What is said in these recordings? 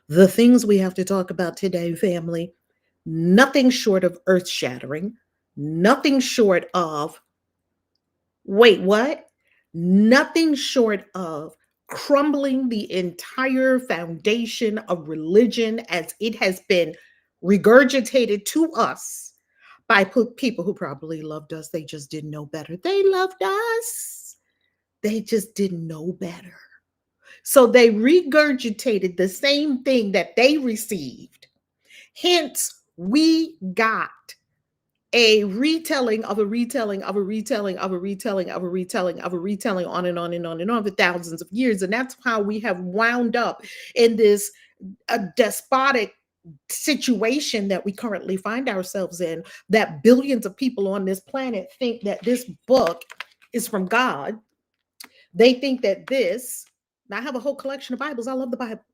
The things we have to talk about today, family, nothing short of earth shattering, nothing short of, wait, what? Nothing short of crumbling the entire foundation of religion as it has been regurgitated to us by people who probably loved us. They just didn't know better. They loved us. They just didn't know better. So they regurgitated the same thing that they received. Hence, we got a retelling of a retelling of a retelling of a retelling of a retelling of a retelling, on and on and on and on for thousands of years. And that's how we have wound up in this despotic situation that we currently find ourselves in, that billions of people on this planet think that this book is from God. They think that this, I have a whole collection of Bibles. I love the Bible.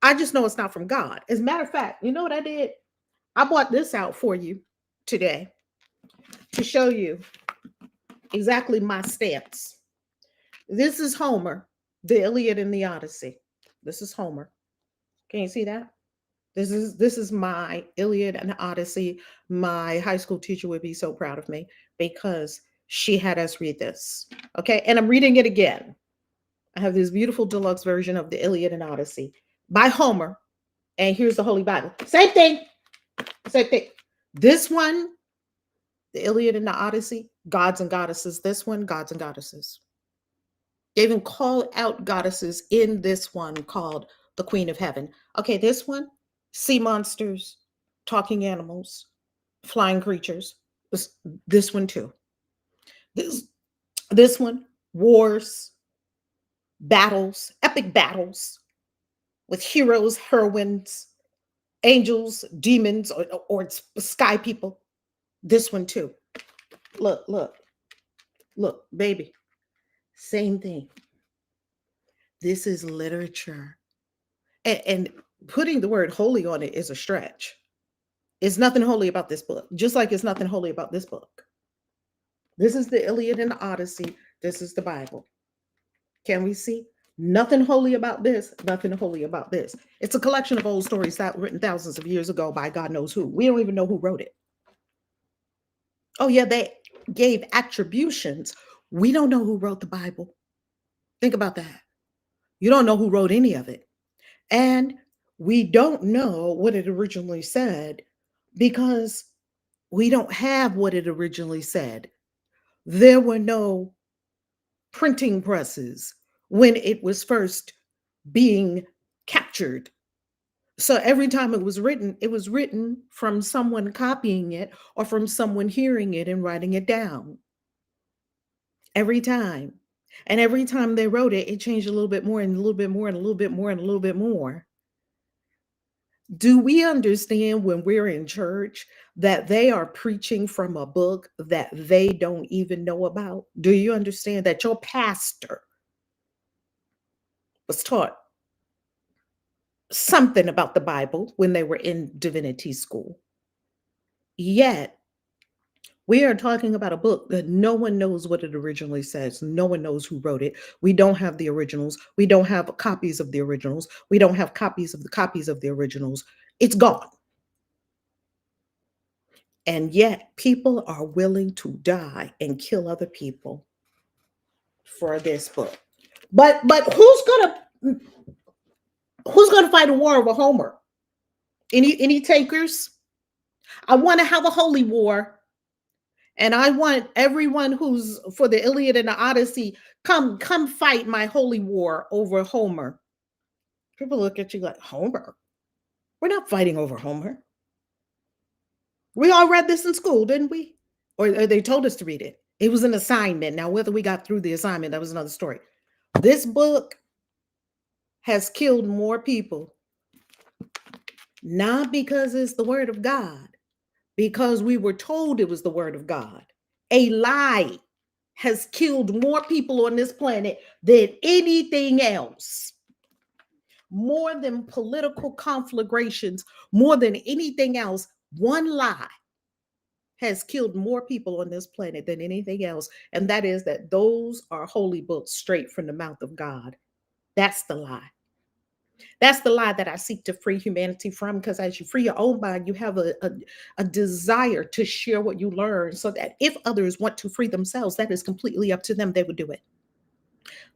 I just know it's not from God. As a matter of fact, you know what I did? I bought this out for you today to show you exactly my stance. This is Homer, the Iliad and the Odyssey. This is Homer. Can you see that? This is my Iliad and Odyssey. My high school teacher would be so proud of me because she had us read this. Okay, and I'm reading it again. I have this beautiful deluxe version of the Iliad and Odyssey by Homer, and here's the Holy Bible. Same thing. Same thing. This one, the Iliad and the Odyssey, gods and goddesses. This one, gods and goddesses. They even call out goddesses in this one called the Queen of Heaven. Okay, this one, sea monsters, talking animals, flying creatures. This one too. This this one, wars, battles, epic battles with heroes, heroines, angels, demons, or sky people. This one too. Look, look, look, baby. Same thing. This is literature. And putting the word holy on it is a stretch. It's nothing holy about this book, just like it's nothing holy about this book. This is the Iliad and the Odyssey. This is the Bible. Can we see? Nothing holy about this, nothing holy about this. It's a collection of old stories that written thousands of years ago by God knows who. We don't even know who wrote it. Oh, yeah, they gave attributions. We don't know who wrote the Bible. Think about that. You don't know who wrote any of it. And we don't know what it originally said because we don't have what it originally said. There were no printing presses when it was first being captured. So every time it was written from someone copying it or from someone hearing it and writing it down. Every time. And every time they wrote it, it changed a little bit more and a little bit more and a little bit more and a little bit more. Do we understand when we're in church that they are preaching from a book that they don't even know about? Do you understand that your pastor was taught something about the Bible when they were in divinity school? Yet, we are talking about a book that no one knows what it originally says. No one knows who wrote it. We don't have the originals. We don't have copies of the originals. We don't have copies of the originals. It's gone. And yet people are willing to die and kill other people for this book. But who's gonna fight a war over Homer? Any takers? I want to have a holy war, and I want everyone who's for the Iliad and the Odyssey, come fight my holy war over Homer. People look at you like, Homer? We're not fighting over Homer. We all read this in school, didn't we? Or they told us to read it. It was an assignment. Now, whether we got through the assignment, that was another story. This book has killed more people, not because it's the word of God, because we were told it was the word of God. A lie has killed more people on this planet than anything else. More than political conflagrations, more than anything else, one lie has killed more people on this planet than anything else. And that is that those are holy books straight from the mouth of God. That's the lie. That's the lie that I seek to free humanity from, because as you free your own mind, you have a desire to share what you learn so that if others want to free themselves, that is completely up to them. They would do it.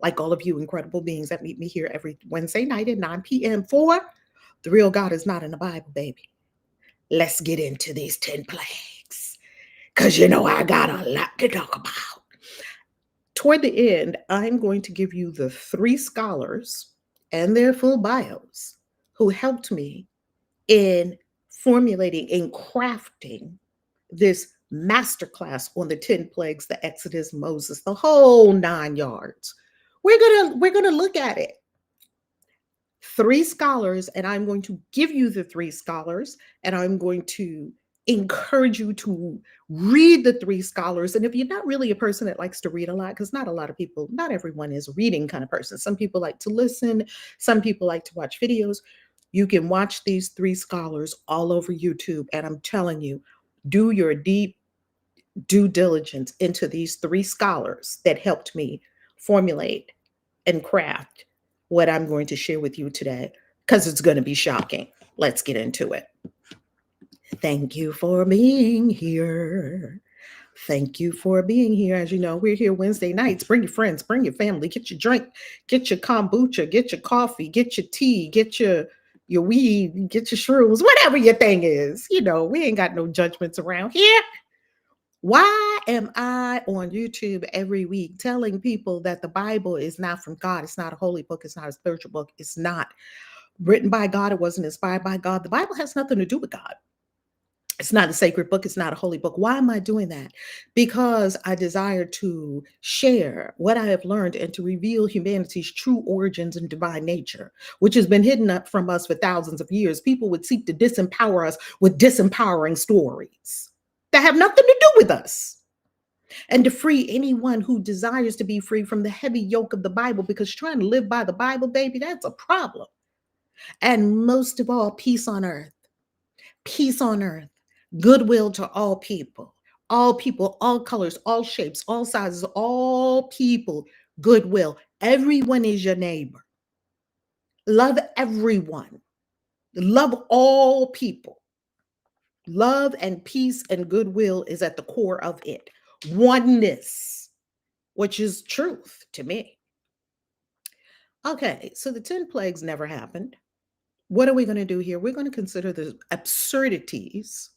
Like all of you incredible beings that meet me here every Wednesday night at 9 p.m. for The Real God Is Not in the Bible, baby. Let's get into these 10 plagues, because you know I got a lot to talk about. Toward the end, I'm going to give you the 3 scholars and their full bios who helped me in formulating and crafting this masterclass on the 10 plagues, the Exodus, Moses, the whole 9 yards. We're gonna look at it. 3 scholars, and I'm going to give you the 3 scholars, and I'm going to encourage you to read the 3 scholars. And if you're not really a person that likes to read a lot, because not a lot of people, not everyone is a reading kind of person. Some people like to listen, some people like to watch videos. You can watch these 3 scholars all over YouTube. And I'm telling you, do your deep due diligence into these 3 scholars that helped me formulate and craft what I'm going to share with you today, because it's going to be shocking. Let's get into it. Thank you for being here. Thank you for being here. As you know, we're here Wednesday nights. Bring your friends, bring your family, get your drink, get your kombucha, get your coffee, get your tea, get your weed, get your shrooms, whatever your thing is. You know, we ain't got no judgments around here. Why am I on YouTube every week telling people that the Bible is not from God? It's not a holy book. It's not a spiritual book. It's not written by God. It wasn't inspired by God. The Bible has nothing to do with God. It's not a sacred book. It's not a holy book. Why am I doing that? Because I desire to share what I have learned and to reveal humanity's true origins and divine nature, which has been hidden up from us for thousands of years. People would seek to disempower us with disempowering stories that have nothing to do with us, and to free anyone who desires to be free from the heavy yoke of the Bible, because trying to live by the Bible, baby, that's a problem. And most of all, peace on earth. Peace on earth, goodwill to all people, all colors, all shapes, all sizes, all people, goodwill. Everyone is your neighbor. Love everyone. Love all people. Love and peace and goodwill is at the core of it. Oneness, which is truth to me. Okay, so the 10 plagues never happened. What are we going to do here? We're going to consider the absurdities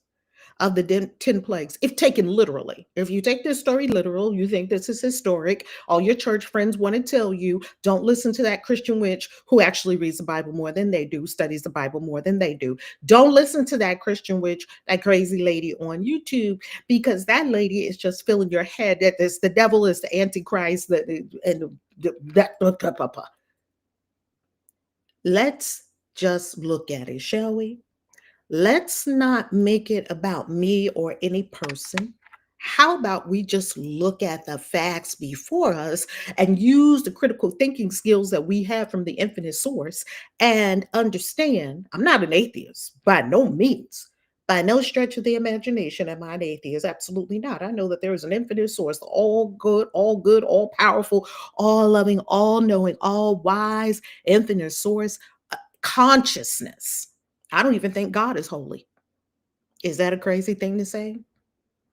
of the 10 plagues, if taken literally. If you take this story literal, you think this is historic, all your church friends want to tell you, don't listen to that Christian witch who actually reads the Bible more than they do, studies the Bible more than they do. Don't listen to that Christian witch, that crazy lady on YouTube, because that lady is just filling your head that the devil is the Antichrist, Let's just look at it, shall we? Let's not make it about me or any person. How about we just look at the facts before us and use the critical thinking skills that we have from the infinite source and understand? I'm not an atheist by no means. By no stretch of the imagination am I an atheist. Absolutely not. I know that there is an infinite source, all good, all powerful, all loving, all knowing, all wise, infinite source, consciousness. I don't even think God is holy. Is that a crazy thing to say?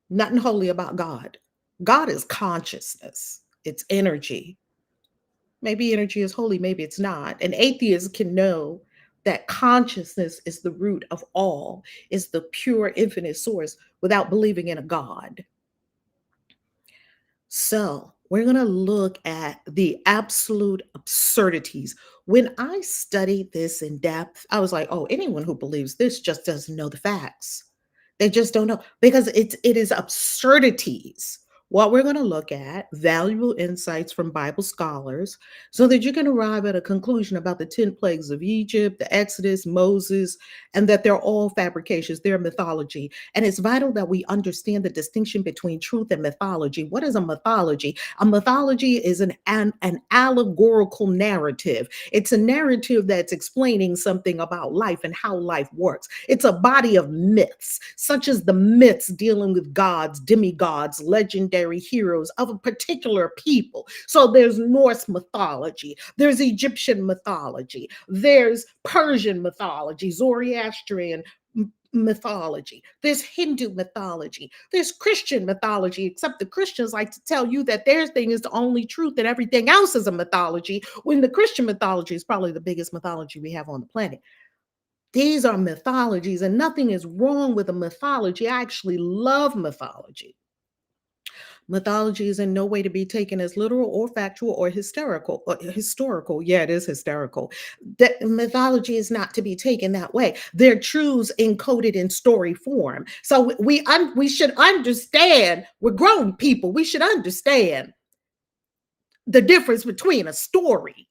Nothing holy about God. God is consciousness. It's energy. Maybe energy is holy, maybe it's not. An atheist can know that consciousness is the root of all, is the pure infinite source without believing in a God. So we're going to look at the absolute absurdities. When I studied this in depth, I was like, oh, anyone who believes this just doesn't know the facts. They just don't know, because it is absurdities. What we're going to look at, valuable insights from Bible scholars, so that you can arrive at a conclusion about the 10 plagues of Egypt, the Exodus, Moses, and that they're all fabrications, they're mythology. And it's vital that we understand the distinction between truth and mythology. What is a mythology? A mythology is an allegorical narrative. It's a narrative that's explaining something about life and how life works. It's a body of myths, such as the myths dealing with gods, demigods, legendary legendary heroes of a particular people. So there's Norse mythology, there's Egyptian mythology, there's Persian mythology, Zoroastrian mythology, there's Hindu mythology, there's Christian mythology, except the Christians like to tell you that their thing is the only truth and everything else is a mythology, when the Christian mythology is probably the biggest mythology we have on the planet. These are mythologies, and nothing is wrong with a mythology. I actually love mythology. Mythology is in no way to be taken as literal or factual or hysterical. Historical, yeah, it is hysterical. That mythology is not to be taken that way. They're truths encoded in story form. So we should understand. We're grown people. We should understand the difference between a story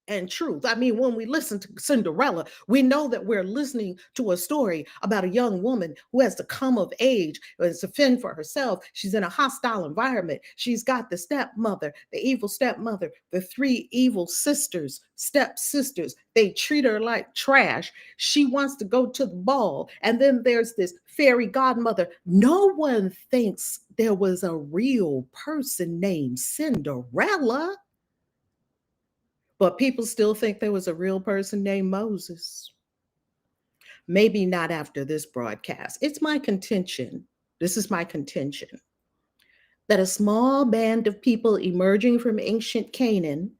and truth. I mean, when we listen to Cinderella, we know that we're listening to a story about a young woman who has to come of age, has to fend for herself. She's in a hostile environment. She's got the stepmother, the evil stepmother, the three evil sisters, stepsisters. They treat her like trash. She wants to go to the ball. And then there's this fairy godmother. No one thinks there was a real person named Cinderella. But people still think there was a real person named Moses. Maybe not after this broadcast. It's my contention. This is my contention that a small band of people emerging from ancient Canaan,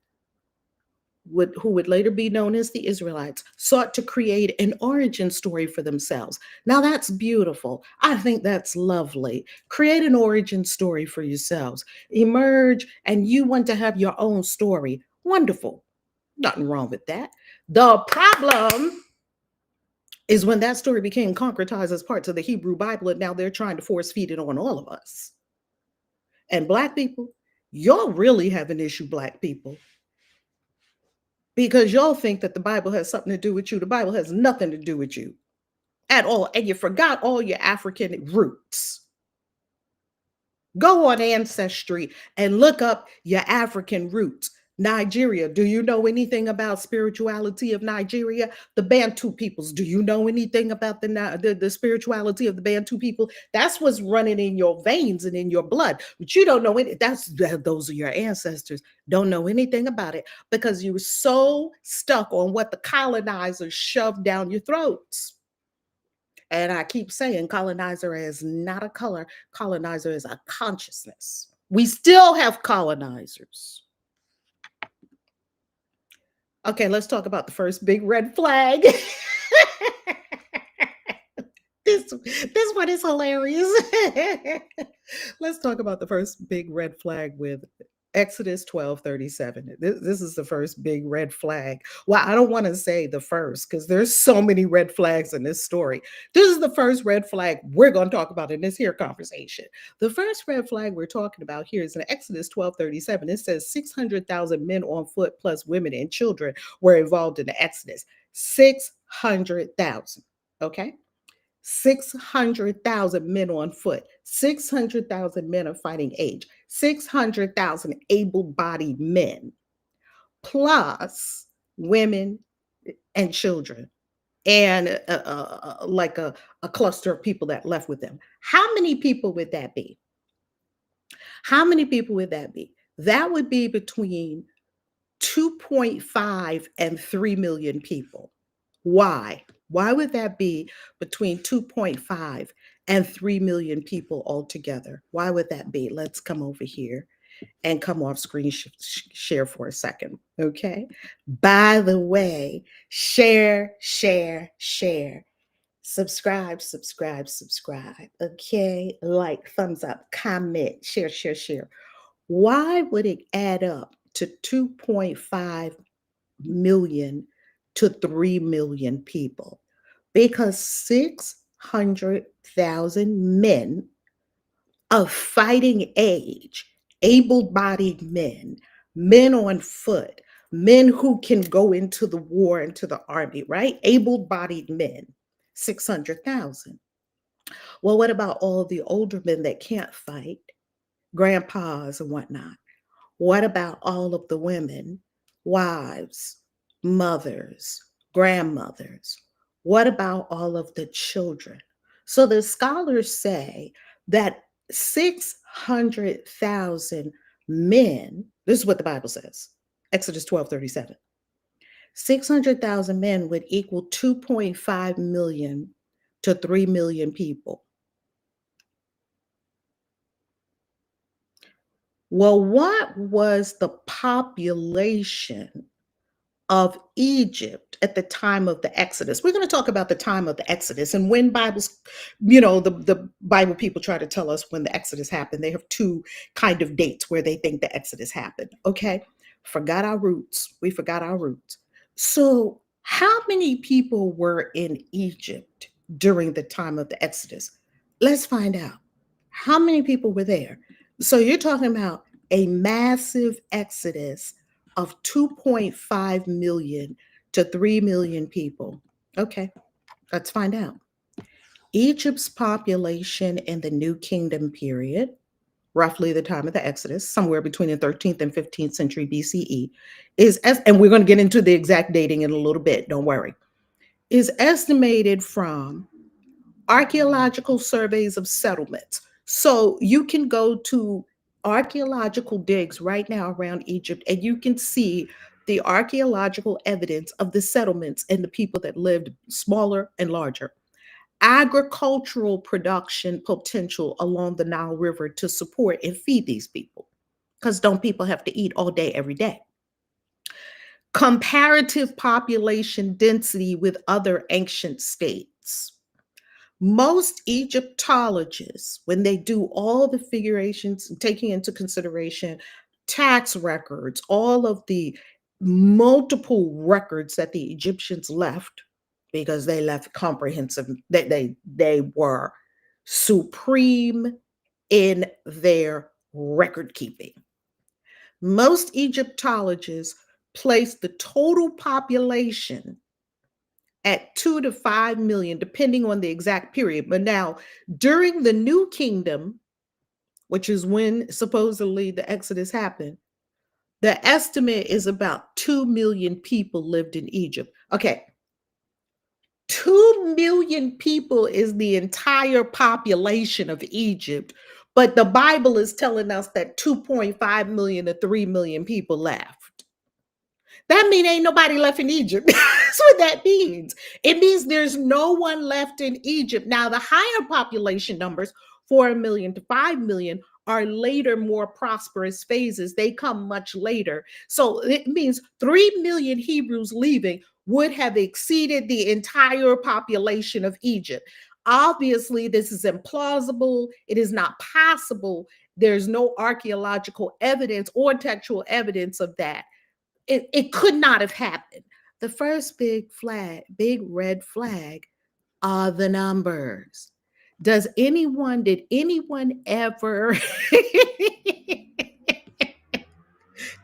who would later be known as the Israelites, sought to create an origin story for themselves. Now that's beautiful. I think that's lovely. Create an origin story for yourselves. Emerge, and you want to have your own story. Wonderful. Nothing wrong with that. The problem is when that story became concretized as parts of the Hebrew Bible, and now they're trying to force feed it on all of us. And Black people, y'all really have an issue, Black people, because y'all think that the Bible has something to do with you. The Bible has nothing to do with you at all. And you forgot all your African roots. Go on Ancestry and look up your African roots. Nigeria, do you know anything about spirituality of Nigeria? The Bantu peoples, do you know anything about the spirituality of the Bantu people? That's what's running in your veins and in your blood, but you don't know it. Those are your ancestors. Don't know anything about it because you were so stuck on what the colonizers shoved down your throats. And I keep saying colonizer is not a color. Colonizer is a consciousness. We still have colonizers. Okay, let's talk about the first big red flag. this one is hilarious. Let's talk about the first big red flag with Exodus 12:37. This is the first big red flag. Well, I don't want to say the first because there's so many red flags in this story. This is the first red flag we're going to talk about in this here conversation. The first red flag we're talking about here is in Exodus 12:37. It says 600,000 men on foot plus women and children were involved in the Exodus. 600,000. Okay. 600,000 men on foot, 600,000 men of fighting age, 600,000 able bodied men, plus women and children, and like a cluster of people that left with them. How many people would that be? How many people would that be? That would be between 2.5 and 3 million people. Why? Why would that be between 2.5 and 3 million people altogether? Why would that be? Let's come over here and come off screen share for a second. Okay. By the way, share, share, share. Subscribe, subscribe, subscribe. Okay. Like, thumbs up, comment, share, share, share. Why would it add up to 2.5 million to 3 million people? Because 600,000 men of fighting age, able-bodied men, men on foot, men who can go into the war, into the army, right? Able-bodied men, 600,000. Well, what about all the older men that can't fight, grandpas and whatnot? What about all of the women, wives, mothers, grandmothers? What about all of the children? So the scholars say that 600,000 men, this is what the Bible says, Exodus 12:37. 600,000 men would equal 2.5 million to 3 million people. Well, what was the population of Egypt at the time of the Exodus? We're going to talk about the time of the Exodus and when Bibles, the Bible people try to tell us when the Exodus happened. They have two kind of dates where they think the Exodus happened. Okay. Forgot our roots. We forgot our roots. So, how many people were in Egypt during the time of the Exodus? Let's find out. How many people were there? So, you're talking about a massive exodus of 2.5 million to 3 million people. Okay, let's find out. Egypt's population in the New Kingdom period, roughly the time of the Exodus, somewhere between the 13th and 15th century BCE, and we're going to get into the exact dating in a little bit, don't worry, is estimated from archaeological surveys of settlements. So you can go to archaeological digs right now around Egypt and you can see the archaeological evidence of the settlements and the people that lived, smaller and larger. Agricultural production potential along the Nile River to support and feed these people. Because don't people have to eat all day, every day? Comparative population density with other ancient states. Most Egyptologists, when they do all the figurations, taking into consideration tax records, all of the multiple records that the Egyptians left, because they left comprehensive, they were supreme in their record keeping. Most Egyptologists place the total population at 2 to 5 million, depending on the exact period. But now, during the New Kingdom, which is when supposedly the Exodus happened, the estimate is about 2 million people lived in Egypt. Okay, 2 million people is the entire population of Egypt, but the Bible is telling us that 2.5 million to 3 million people left. That means ain't nobody left in Egypt. That's what that means. It means there's no one left in Egypt. Now, the higher population numbers, 4 million to 5 million, are later, more prosperous phases. They come much later. So it means 3 million Hebrews leaving would have exceeded the entire population of Egypt. Obviously, this is implausible. It is not possible. There's no archaeological evidence or textual evidence of that. It could not have happened. The first big red flag are the numbers. Did anyone ever,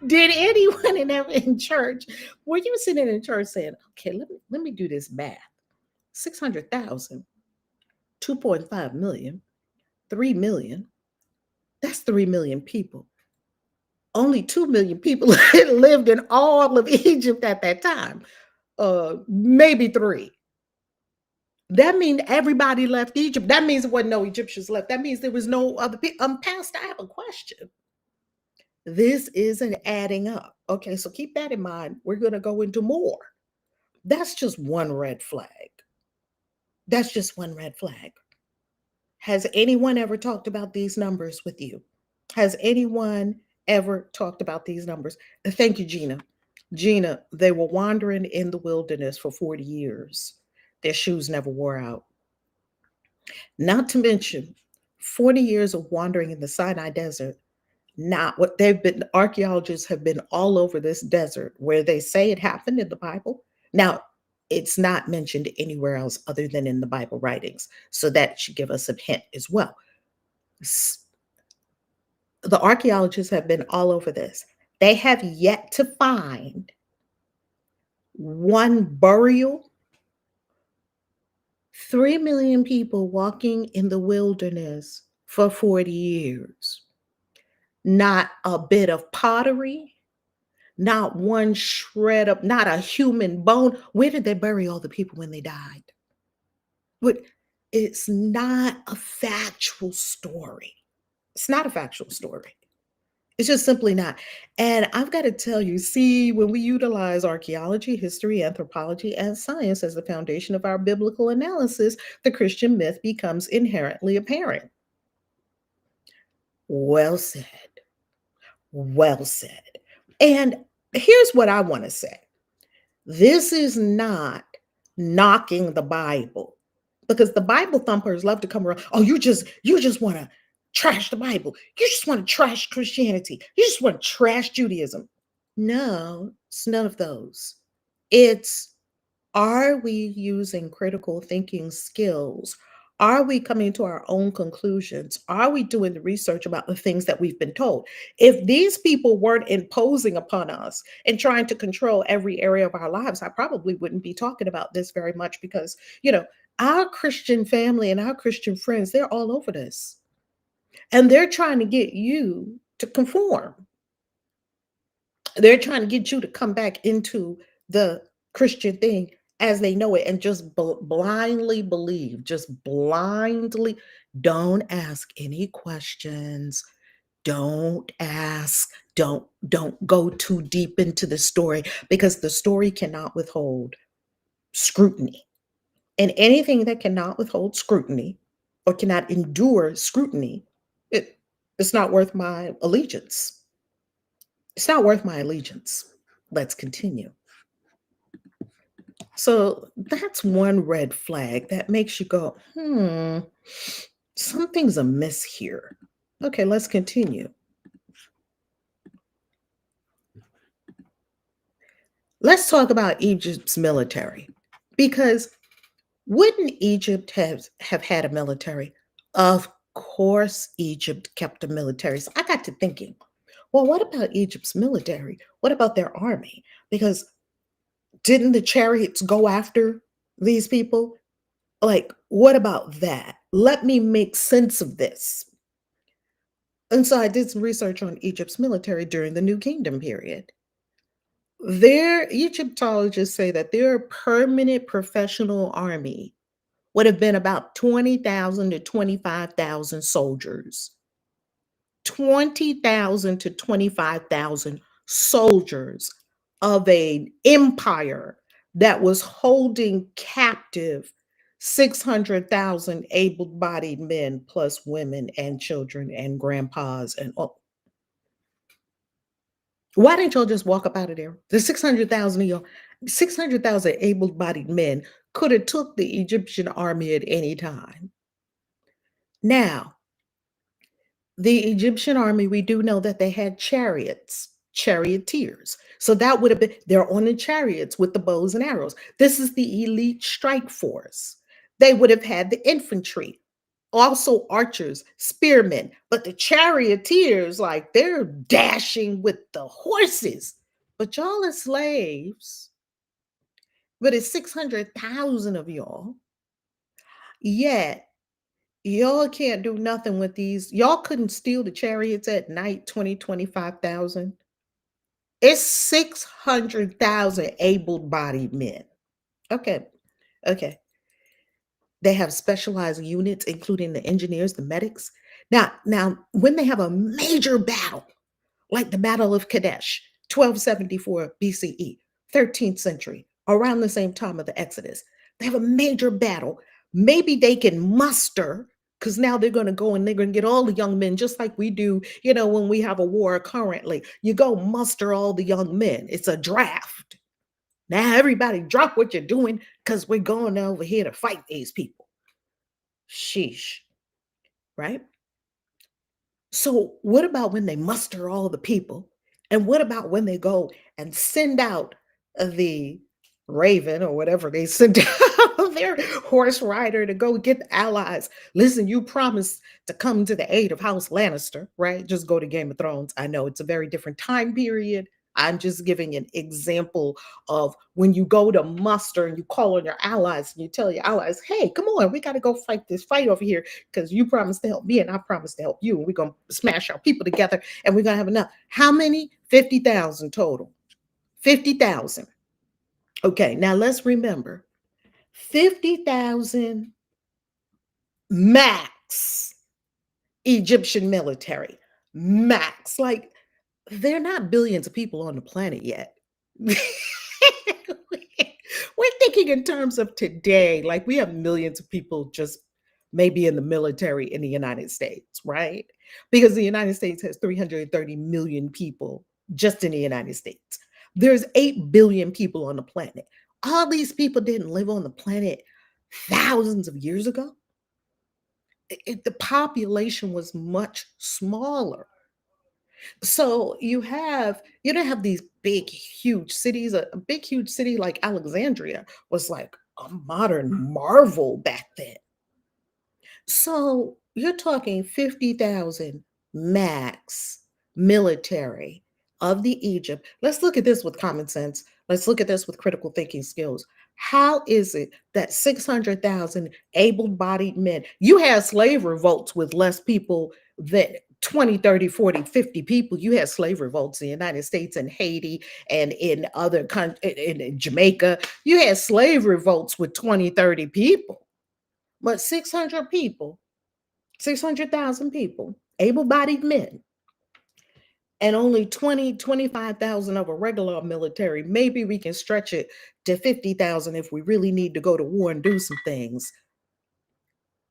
did anyone in church, were you sitting in church saying, okay, let me do this math. 600,000, 2.5 million, 3 million, that's 3 million people. Only 2 million people lived in all of Egypt at that time. Maybe 3. That means everybody left Egypt. That means there wasn't no Egyptians left. That means there was no other people. Pastor, I have a question. This isn't adding up. Okay, so keep that in mind. We're going to go into more. That's just one red flag. That's just one red flag. Has anyone ever talked about these numbers with you? Has anyone ever talked about these numbers? Thank you, Gina. Gina, they were wandering in the wilderness for 40 years. Their shoes never wore out. Not to mention 40 years of wandering in the Sinai desert. Not what they've been, archaeologists have been all over this desert where they say it happened in the Bible. Now, it's not mentioned anywhere else other than in the Bible writings. So that should give us a hint as well. The archaeologists have been all over this. They have yet to find one burial. 3 million people walking in the wilderness for 40 years. Not a bit of pottery, not one shred of, not a human bone. Where did they bury all the people when they died? But it's not a factual story. It's not a factual story. It's just simply not. And I've got to tell you, see, when we utilize archaeology, history, anthropology, and science as the foundation of our biblical analysis, the Christian myth becomes inherently apparent. Well said. Well said. And here's what I want to say. This is not knocking the Bible, because the Bible thumpers love to come around. Oh, you just want to trash the Bible. You just want to trash Christianity. You just want to trash Judaism. No, it's none of those. It's, are we using critical thinking skills? Are we coming to our own conclusions? Are we doing the research about the things that we've been told? If these people weren't imposing upon us and trying to control every area of our lives, I probably wouldn't be talking about this very much, because, our Christian family and our Christian friends, they're all over this. And they're trying to get you to conform. They're trying to get you to come back into the Christian thing as they know it, and just blindly believe, just blindly. Don't ask any questions. Don't ask. Don't go too deep into the story, because the story cannot withhold scrutiny. And anything that cannot withhold scrutiny or cannot endure scrutiny, it's not worth my allegiance. It's not worth my allegiance. Let's continue. So that's one red flag that makes you go, something's amiss here. Okay, let's continue. Let's talk about Egypt's military, because wouldn't Egypt have had a military? Of course, Egypt kept a military. So I got to thinking, well, what about Egypt's military? What about their army? Because didn't the chariots go after these people? Like, what about that? Let me make sense of this. And so I did some research on Egypt's military during the New Kingdom period. Their Egyptologists say that their permanent professional army would have been about 20,000 to 25,000 soldiers. 20,000 to 25,000 soldiers of an empire that was holding captive 600,000 able bodied men, plus women and children and grandpas and all. Why didn't y'all just walk up out of there? The 600,000 of y'all, 600,000 able bodied men could have took the Egyptian army at any time. Now, the Egyptian army, we do know that they had chariots, charioteers. So that would have been, they're on the chariots with the bows and arrows. This is the elite strike force. They would have had the infantry, also archers, spearmen, but the charioteers, like, they're dashing with the horses. But y'all are slaves. But it's 600,000 of y'all. Yet y'all can't do nothing with these. Y'all couldn't steal the chariots at night, 20, 25,000. It's 600,000 able-bodied men. Okay. Okay. They have specialized units, including the engineers, the medics. Now, when they have a major battle, like the Battle of Kadesh, 1274 BCE, 13th century, around the same time of the Exodus. They have a major battle. Maybe they can muster, because now they're going to go and they're going to get all the young men, just like we do, when we have a war currently. You go muster all the young men. It's a draft. Now, everybody drop what you're doing, because we're going over here to fight these people. Sheesh, right? So, what about when they muster all the people? And what about when they go and send out the raven or whatever they send out, their horse rider, to go get the allies? Listen, you promised to come to the aid of House Lannister, right? Just go to Game of Thrones. I know it's a very different time period. I'm just giving an example of when you go to muster and you call on your allies and you tell your allies, hey, come on, we got to go fight this fight over here, because you promised to help me and I promised to help you. And we're going to smash our people together and we're going to have enough. How many? 50,000 total. 50,000. Okay, now let's remember 50,000 max Egyptian military. Max. Like, they're not billions of people on the planet yet. We're thinking in terms of today, like we have millions of people just maybe in the military in the United States, right? Because the United States has 330 million people just in the United States. There's 8 billion people on the planet. All these people didn't live on the planet thousands of years ago. The population was much smaller. So you don't have these big, huge cities. A big, huge city like Alexandria was like a modern marvel back then. So you're talking 50,000 max military of the Egypt. Let's look at this with common sense. Let's look at this with critical thinking skills. How is it that 600,000 able bodied men, you had slave revolts with less people than 20, 30, 40, 50 people? You had slave revolts in the United States and Haiti and in other countries, in Jamaica. You had slave revolts with 20, 30 people. But 600 people, 600,000 people, able bodied men, and only 20, 25,000 of a regular military. Maybe we can stretch it to 50,000 if we really need to go to war and do some things.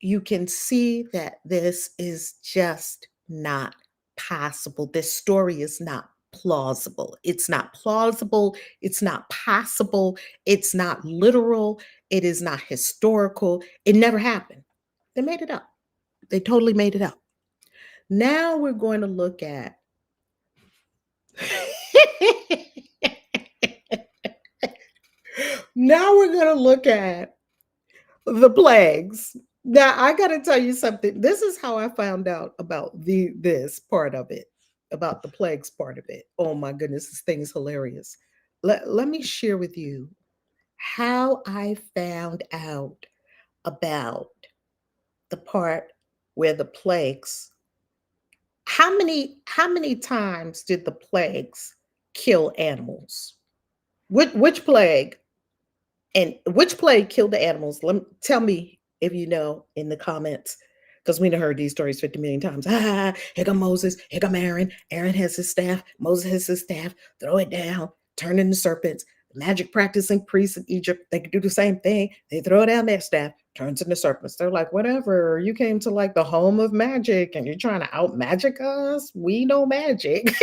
You can see that this is just not possible. This story is not plausible. It's not plausible. It's not possible. It's not literal. It is not historical. It never happened. They made it up. They totally made it up. Now we're going to look at now we're going to look at the plagues. Now I got to tell you something. This is how I found out about this part of it, about the plagues part of it. Oh my goodness, this thing is hilarious. Let me share with you how I found out about the part where the plagues, how many times did the plagues kill animals? Which plague, and which plague killed the animals? Tell me if you know in the comments, because we done heard these stories 50 million times. Here come Moses, here come Aaron. Aaron has his staff, Moses has his staff, throw it down, turn into serpents. Magic practicing priests in Egypt, they could do the same thing. They throw down their staff, turns into serpents. They're like, whatever, you came to like the home of magic and you're trying to out magic us. We know magic.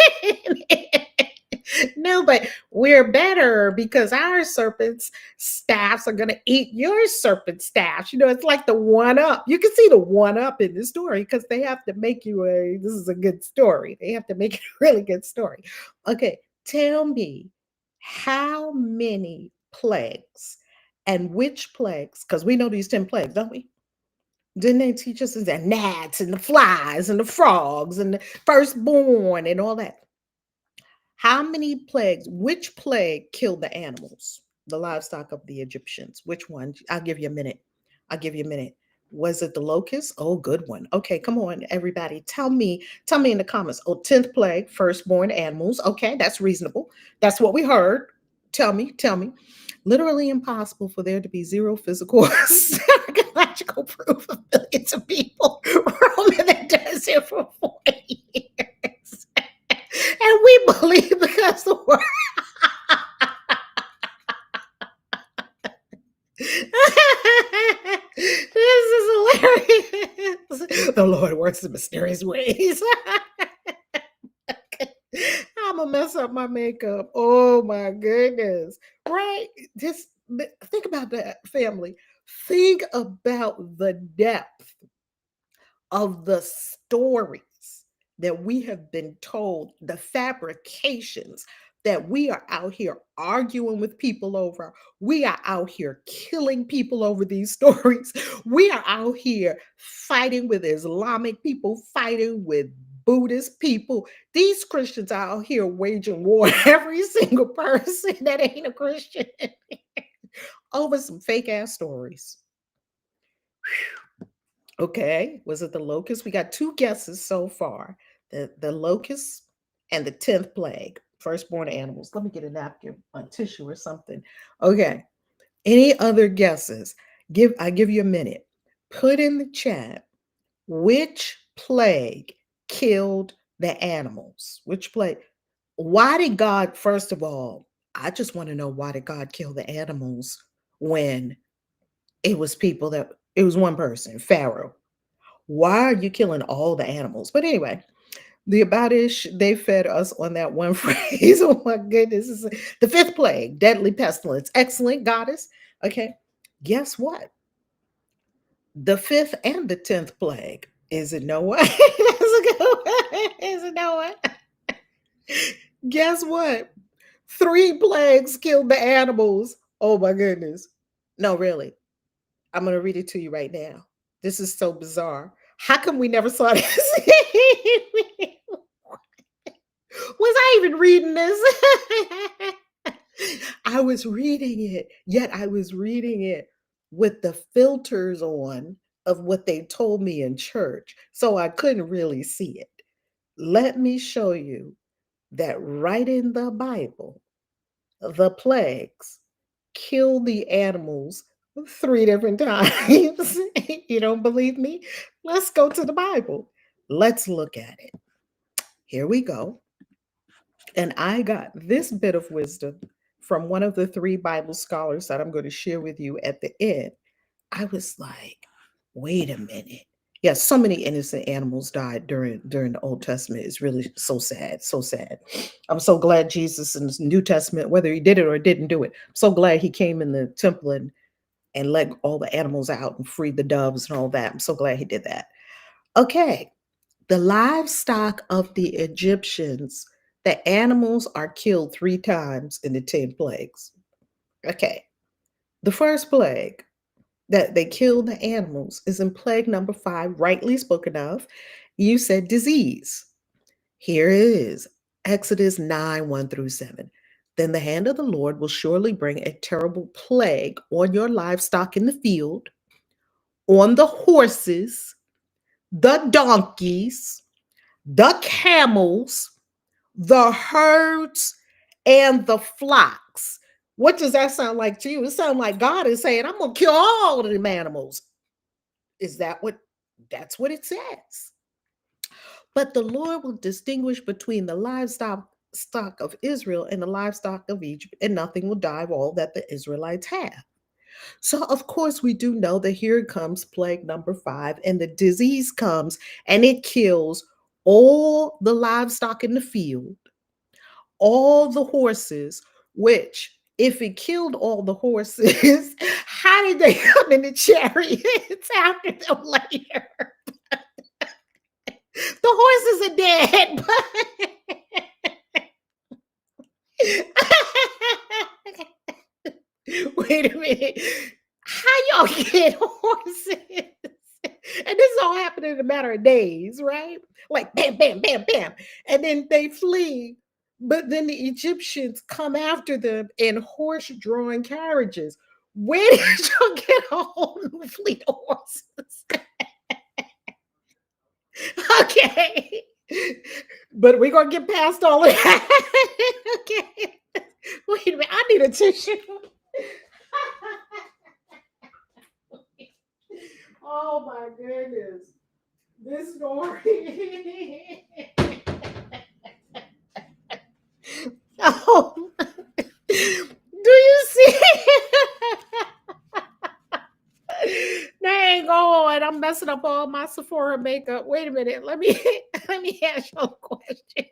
No, but we're better because our serpents staffs are going to eat your serpent staffs. You know, it's like the one up. You can see the one up in the story because they have to make you this is a good story. They have to make it a really good story. Okay, tell me how many plagues and which plagues, because we know these 10 plagues, don't we? Didn't they teach us the gnats and the flies and the frogs and the firstborn and all that? How many plagues, which plague killed the animals, the livestock of the Egyptians? Which one? I'll give you a minute. I'll give you a minute. Was it the locust? Oh, good one. Okay, come on, everybody. Tell me in the comments. Oh, 10th plague, firstborn animals. Okay, that's reasonable. That's what we heard. Tell me. Literally impossible for there to be zero physical psychological proof of millions of people roaming the desert for 40 years. And we believe because the word. This is hilarious. The Lord works in mysterious ways. I'm gonna mess up my makeup. Oh my goodness. Right? Just think about that, family. Think about the depth of the stories that we have been told, the fabrications that we are out here arguing with people over. We are out here killing people over these stories. We are out here fighting with Islamic people, fighting with Buddhist people. These Christians are out here waging war on every single person that ain't a Christian over some fake ass stories. Okay, was it the locust? We got two guesses so far. The locust and the 10th plague, firstborn animals. Let me get a napkin, a tissue or something. Okay. Any other guesses? I give you a minute. Put in the chat which plague killed the animals? Which plague? Why did God, first of all, I just want to know, why did God kill the animals when it was one person, Pharaoh? Why are you killing all the animals? But anyway, the Abadish, they fed us on that one phrase. Oh my goodness. This is the fifth plague, deadly pestilence. Excellent, goddess. Okay. Guess what? The fifth and the 10th plague. Is it Noah? That's a good one. Is it Noah? Guess what? Three plagues killed the animals. Oh my goodness. No, really. I'm going to read it to you right now. This is so bizarre. How come we never saw this? Was I even reading this? I was reading it, yet I was reading it with the filters on of what they told me in church. So I couldn't really see it. Let me show you that right in the Bible, the plagues kill the animals three different times. You don't believe me? Let's go to the Bible. Let's look at it. Here we go. And I got this bit of wisdom from one of the three Bible scholars that I'm going to share with you at the end. I was like, wait a minute. Yeah, so many innocent animals died during the Old Testament. It's really so sad, so sad. I'm so glad Jesus in the New Testament, whether he did it or didn't do it, I'm so glad he came in the temple and let all the animals out and freed the doves and all that. I'm so glad he did that. Okay, the livestock of the Egyptians, the animals are killed three times in the 10 plagues. Okay, the first plague that they killed the animals is in plague number 5, rightly spoken of. You said disease. Here it is, Exodus 9, 1 through 7. Then the hand of the Lord will surely bring a terrible plague on your livestock in the field, on the horses, the donkeys, the camels, the herds, and the flocks. What does that sound like to you? It sounds like God is saying, I'm going to kill all of them animals. Is that what? That's what it says. But the Lord will distinguish between the livestock of Israel and the livestock of Egypt, and nothing will die of all that the Israelites have. So, of course, we do know that here comes plague number 5, and the disease comes and it kills all the livestock in the field, all the horses, which, if it killed all the horses, how did they come in the chariots after them later? The horses are dead. Wait a minute. How y'all get horses? And this all happened in a matter of days, right? Like bam, bam, bam, bam. And then they flee. But then the Egyptians come after them in horse-drawn carriages. Where did you get a whole new fleet of horses? Okay. But we're gonna get past all of that. Okay. Wait a minute. I need a tissue. Oh my goodness. This story. Oh, do you see? That ain't going. I'm messing up all my Sephora makeup. Wait a minute. Let me ask you a question.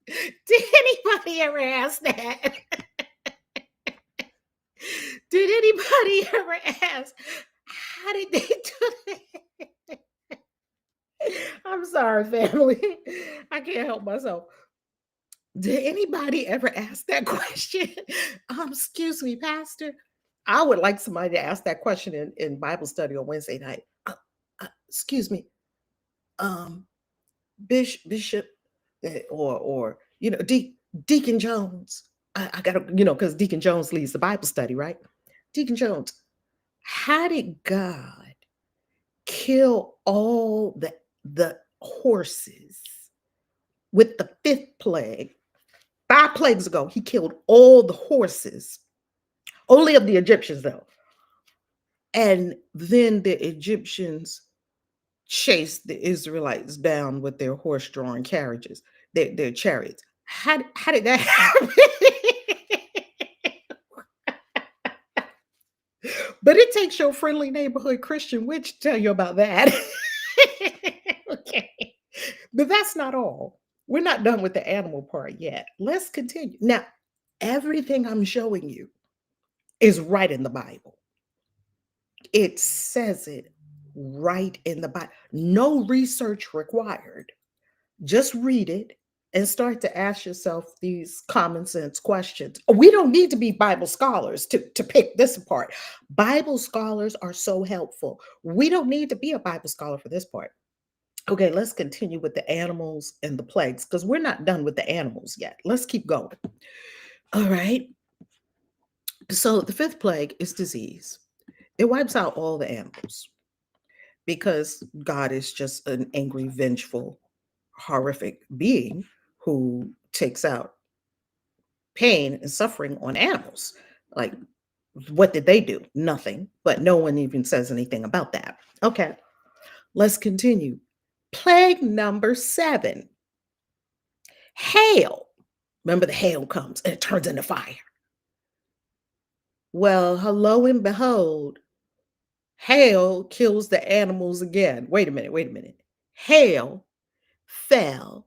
Did anybody ever ask that? Did anybody ever ask, how did they do that? I'm sorry, family. I can't help myself. Did anybody ever ask that question? Excuse me, Pastor. I would like somebody to ask that question in Bible study on Wednesday night. Excuse me, um, Bishop, or Deacon Jones. I gotta, because Deacon Jones leads the Bible study, right? Deacon Jones, how did God kill all the horses with the fifth plague? 5 plagues ago, he killed all the horses, only of the Egyptians, though. And then the Egyptians chased the Israelites down with their horse-drawn carriages, their chariots. How did that happen? But it takes your friendly neighborhood Christian witch to tell you about that. Okay. But that's not all. We're not done with the animal part yet. Let's continue. Now, everything I'm showing you is right in the Bible. It says it right in the Bible. No research required. Just read it and start to ask yourself these common sense questions. We don't need to be Bible scholars to pick this apart. Bible scholars are so helpful. We don't need to be a Bible scholar for this part. Okay, let's continue with the animals and the plagues because we're not done with the animals yet. Let's keep going. All right. So the fifth plague is disease. It wipes out all the animals because God is just an angry, vengeful, horrific being who takes out pain and suffering on animals. Like, what did they do? Nothing, but no one even says anything about that. Okay, let's continue. Plague number 7, hail. Remember, the hail comes and it turns into fire. Well, hello and behold, hail kills the animals again. Wait a minute. Hail fell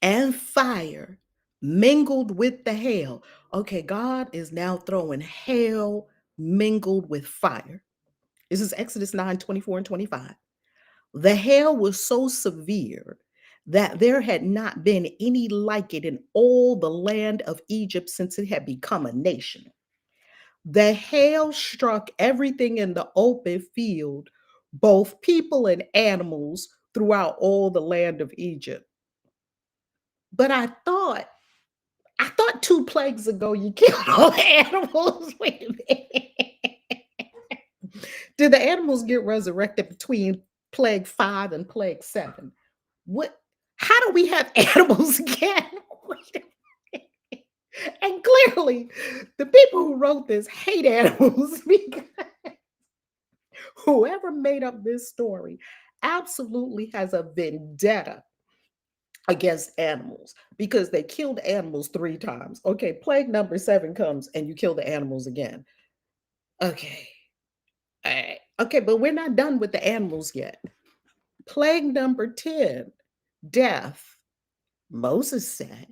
and fire mingled with the hail. Okay, God is now throwing hail mingled with fire. This is Exodus 9:24 and 25. The hail was so severe that there had not been any like it in all the land of Egypt since it had become a nation. The hail struck everything in the open field, both people and animals, throughout all the land of Egypt. But I thought 2 plagues ago you killed all the animals. Wait a minute. Did the animals get resurrected between plague 5 and plague 7? What? How do we have animals again? Wait a minute. And clearly, the people who wrote this hate animals because whoever made up this story absolutely has a vendetta against animals because they killed animals 3 times. Okay, plague number 7 comes and you kill the animals again. Okay. All right. Okay, but we're not done with the animals yet. Plague number 10, death. Moses said,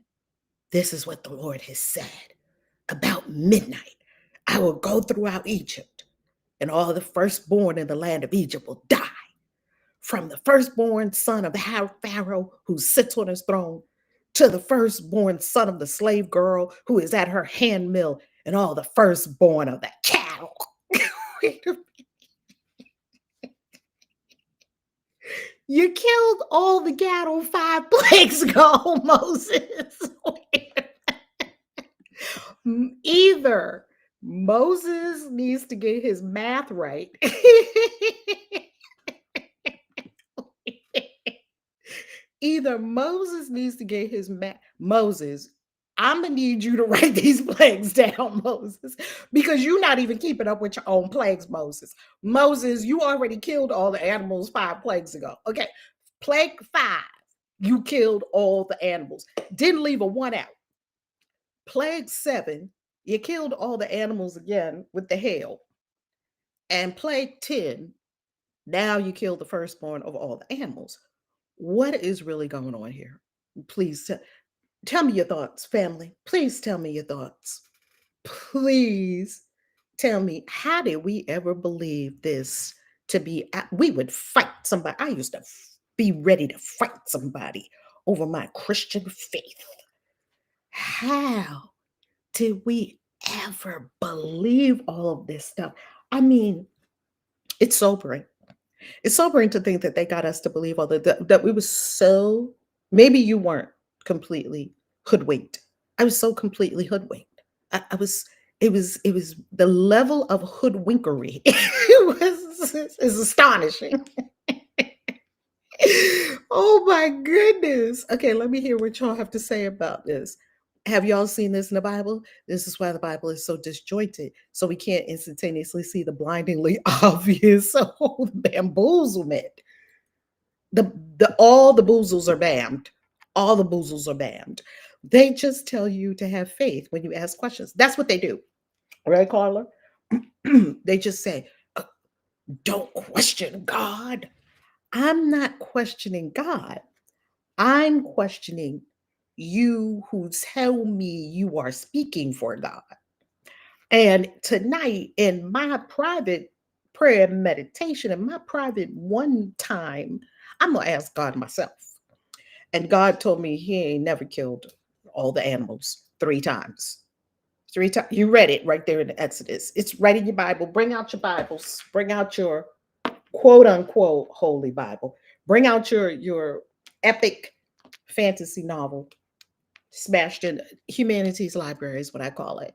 "This is what the Lord has said. About midnight, I will go throughout Egypt, and all the firstborn in the land of Egypt will die. From the firstborn son of Pharaoh who sits on his throne to the firstborn son of the slave girl who is at her handmill and all the firstborn of the cattle." You killed all the cattle 5 plagues ago, Moses. Either Moses needs to get his math right. Either Moses needs to get his Moses, I'm gonna need you to write these plagues down, Moses, because you're not even keeping up with your own plagues, Moses. Moses, you already killed all the animals 5 plagues ago. Okay, plague 5, you killed all the animals, didn't leave a one out. Plague 7, you killed all the animals again with the hail. And plague 10, now you kill the firstborn of all the animals. What is really going on here? Please tell me your thoughts, family. Please tell me your thoughts. Please tell me, how did we ever believe this to be? We would fight somebody. I used to be ready to fight somebody over my Christian faith. How did we ever believe all of this stuff? I mean, it's sobering. It's sobering to think that they got us to believe all that we was so, maybe you weren't completely hoodwinked. I was so completely hoodwinked. I was, it was the level of hoodwinkery. It was is astonishing. Oh my goodness. Okay, let me hear what y'all have to say about this. Have y'all seen this in the Bible? This is why the Bible is so disjointed. So we can't instantaneously see the blindingly obvious bamboozlement. All the boozles are banned. All the boozles are banned. They just tell you to have faith when you ask questions. That's what they do. Right, Carla? They just say, don't question God. I'm not questioning God. I'm questioning you who tell me you are speaking for God. And tonight, in my private prayer meditation, in my private one time, I'm going to ask God myself. And God told me he ain't never killed all the animals 3 times. 3 times. You read it right there in the Exodus. It's right in your Bible. Bring out your Bibles. Bring out your quote unquote holy Bible. Bring out your epic fantasy novel smashed in humanities library is what I call it.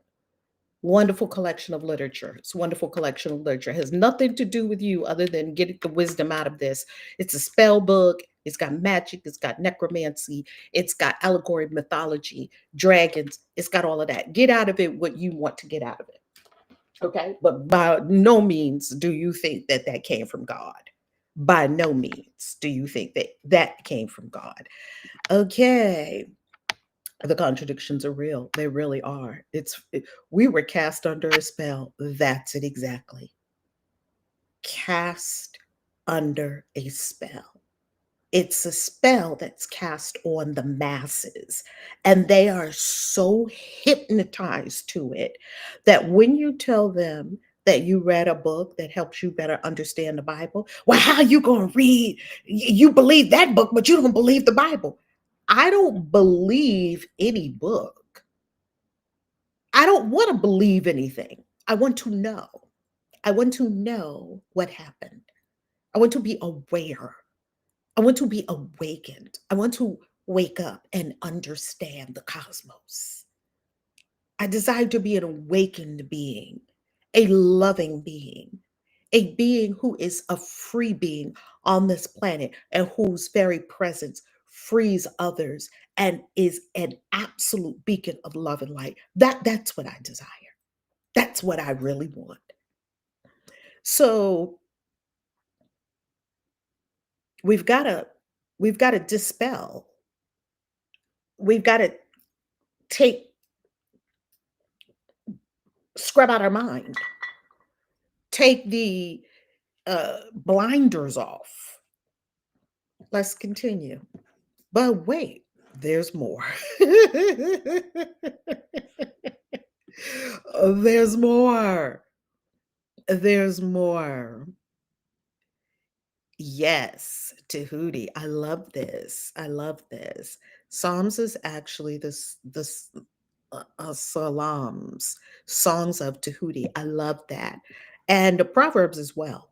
Wonderful collection of literature. It's a wonderful collection of literature. It has nothing to do with you other than getting the wisdom out of this. It's a spell book. It's got magic. It's got necromancy. It's got allegory, mythology, dragons. It's got all of that. Get out of it what you want to get out of it. Okay. But by no means do you think that that came from God. By no means do you think that that came from God. Okay. The contradictions are real. They really are. We were cast under a spell. That's it exactly. Cast under a spell. It's a spell that's cast on the masses, and they are so hypnotized to it that when you tell them that you read a book that helps you better understand the Bible, well, how you going to read? You believe that book, but you don't believe the Bible. I don't believe any book. I don't want to believe anything. I want to know. I want to know what happened. I want to be aware. I want to be awakened. I want to wake up and understand the cosmos. I desire to be an awakened being, a loving being, a being who is a free being on this planet and whose very presence frees others and is an absolute beacon of love and light. That's what I desire. That's what I really want. So we've got to we've got to dispel. We've got to take scrub out our mind. Take the blinders off. Let's continue. But wait, there's more. There's more. There's more. Yes, Tahuti. I love this. I love this. Psalms is actually this salams, songs of Tahuti. I love that, and the proverbs as well.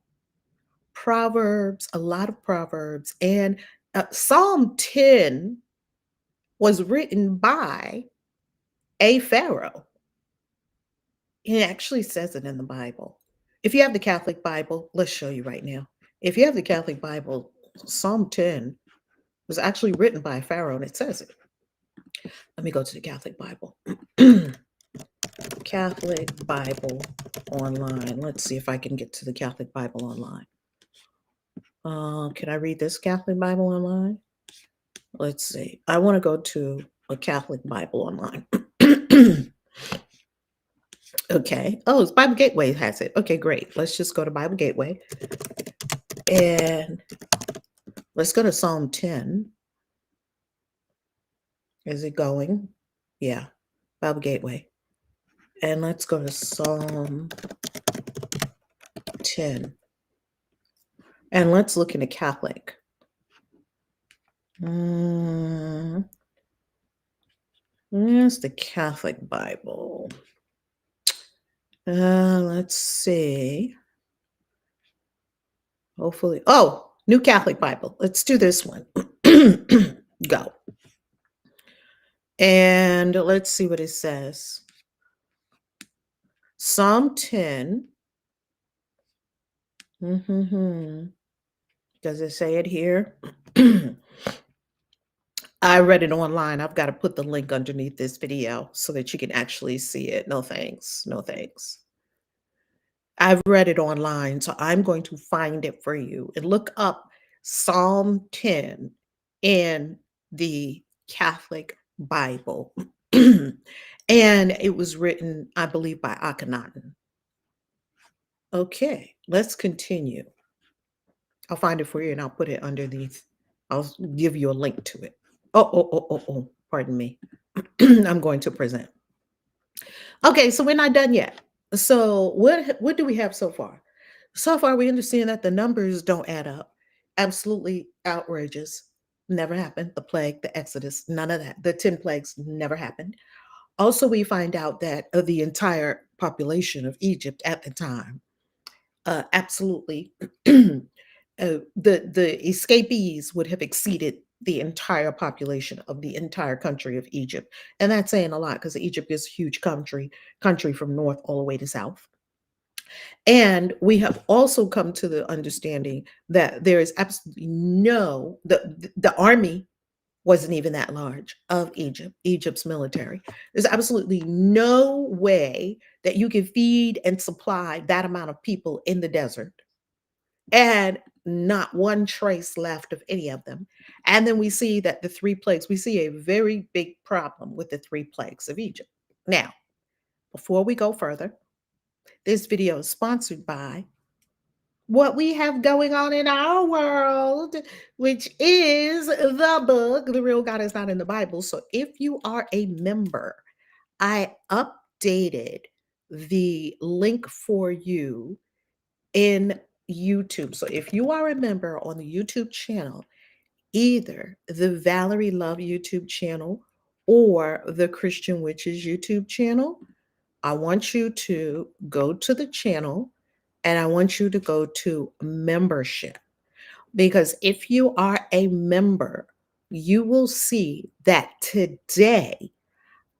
Proverbs, a lot of proverbs, and Psalm 10 was written by a pharaoh. It actually says it in the Bible. If you have the Catholic Bible, let's show you right now. If you have the Catholic Bible, Psalm 10 was actually written by a pharaoh, and it says it. Let me go to the Catholic Bible. Catholic Bible online. Let's see if I can get to the Catholic Bible online. Can I read this Catholic Bible online? Let's see. I want to go to a Catholic Bible online. Okay. Oh, it's Bible Gateway has it. Okay, great. Let's just go to Bible Gateway. And let's go to Psalm 10. Is it going? Yeah. Bible Gateway. And let's go to Psalm 10. And let's look in the Catholic. Where's the Catholic Bible? Let's see. Hopefully. Oh, New Catholic Bible. Let's do this one. Go. And let's see what it says. Psalm 10. Does it say it here? I read it online. I've got to put the link underneath this video so that you can actually see it. No thanks. No thanks. I've read it online, so I'm going to find it for you and look up Psalm 10 in the Catholic Bible. And it was written, I believe, by Akhenaten. Okay, let's continue. I'll find it for you and I'll put it underneath. I'll give you a link to it. Oh, pardon me. I'm going to present. Okay, so we're not done yet. So what do we have so far? So far, we understand that the numbers don't add up. Absolutely outrageous. Never happened. The plague, the Exodus, none of that. The 10 plagues never happened. Also, we find out that of the entire population of Egypt at the time, absolutely, the escapees would have exceeded the entire population of the entire country of Egypt, and that's saying a lot because Egypt is a huge country from north all the way to south. And we have also come to the understanding that there is absolutely no the army wasn't even that large of Egypt's military. There's absolutely no way that you can feed and supply that amount of people in the desert, and not one trace left of any of them. And then we see that the three plagues, we see a very big problem with the three plagues of Egypt. Now, before we go further, this video is sponsored by what we have going on in our world, which is the book, The Real God Is Not in the Bible. So if you are a member, I updated the link for you in YouTube. So if you are a member on the YouTube channel, either the Valerie Love YouTube channel or the Christian Witches YouTube channel, I want you to go to the channel and I want you to go to membership. Because if you are a member, you will see that today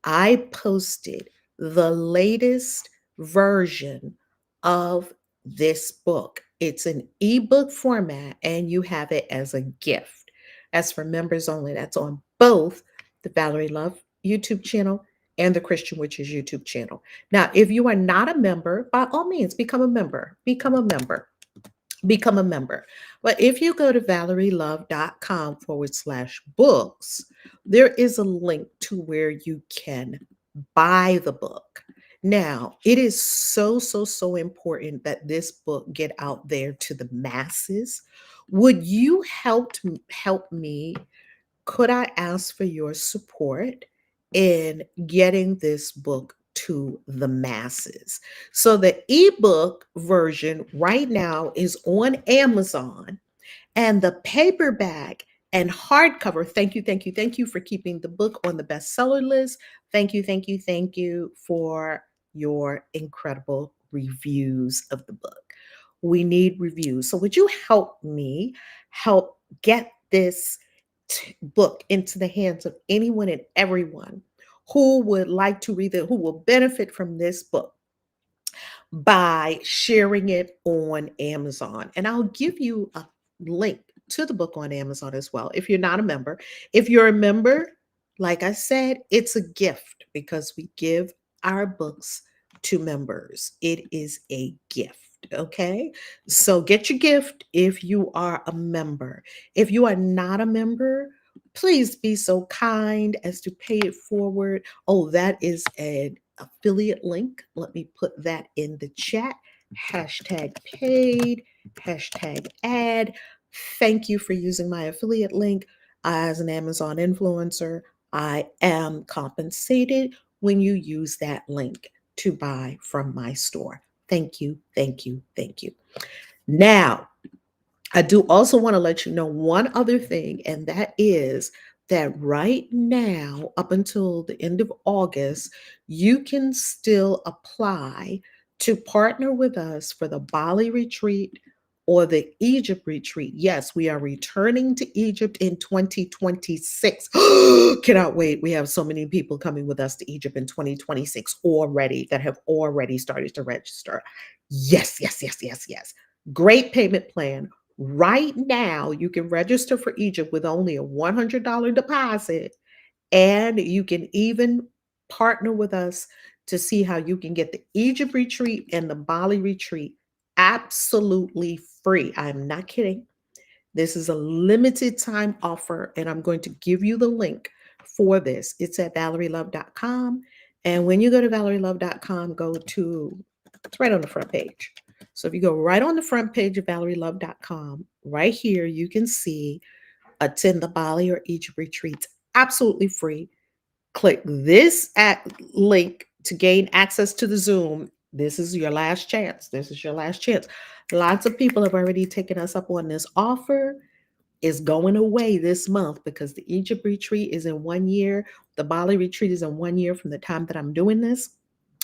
I posted the latest version of this book. It's an ebook format and you have it as a gift. That's for members only. That's on both the Valerie Love YouTube channel and the Christian Witches YouTube channel. Now, if you are not a member, by all means, become a member. Become a member. Become a member. But if you go to valerielove.com/books, there is a link to where you can buy the book. Now, it is so important that this book get out there to the masses. Would you help me? Could I ask for your support in getting this book to the masses? So the ebook version right now is on Amazon, and the paperback and hardcover, thank you for keeping the book on the bestseller list. Thank you for your incredible reviews of the book. We need reviews. So would you help me help get this book into the hands of anyone and everyone who would like to read it, who will benefit from this book, by sharing it on Amazon? And I'll give you a link to the book on Amazon as well if you're not a member. If you're a member, like I said, it's a gift because we give our books to members. It is a gift. Okay. So get your gift if you are a member. If you are not a member, please be so kind as to pay it forward. Oh, that is an affiliate link. Let me put that in the chat. Hashtag paid, hashtag ad. Thank you for using my affiliate link. As an Amazon influencer, I am compensated when you use that link to buy from my store. Thank you, thank you, thank you. Now, I do also want to let you know one other thing, and that is that right now, up until the end of August, you can still apply to partner with us for the Bali retreat or the Egypt retreat. Yes, we are returning to Egypt in 2026. Cannot wait. We have so many people coming with us to Egypt in 2026 already that have already started to register. Yes. Great payment plan. Right now, you can register for Egypt with only a $100 deposit, and you can even partner with us to see how you can get the Egypt retreat and the Bali retreat absolutely free. I'm not kidding. This is a limited time offer, and I'm going to give you the link for this. It's at valerielove.com. And when you go to valerielove.com, go to, it's right on the front page. So if you go right on the front page of valerielove.com, right here, you can see attend the Bali or Egypt retreats absolutely free. Click this link to gain access to the Zoom. This is your last chance. This is your last chance. Lots of people have already taken us up on this offer. Is going away this month because the Egypt retreat is in 1 year. The Bali retreat is in 1 year from the time that I'm doing this.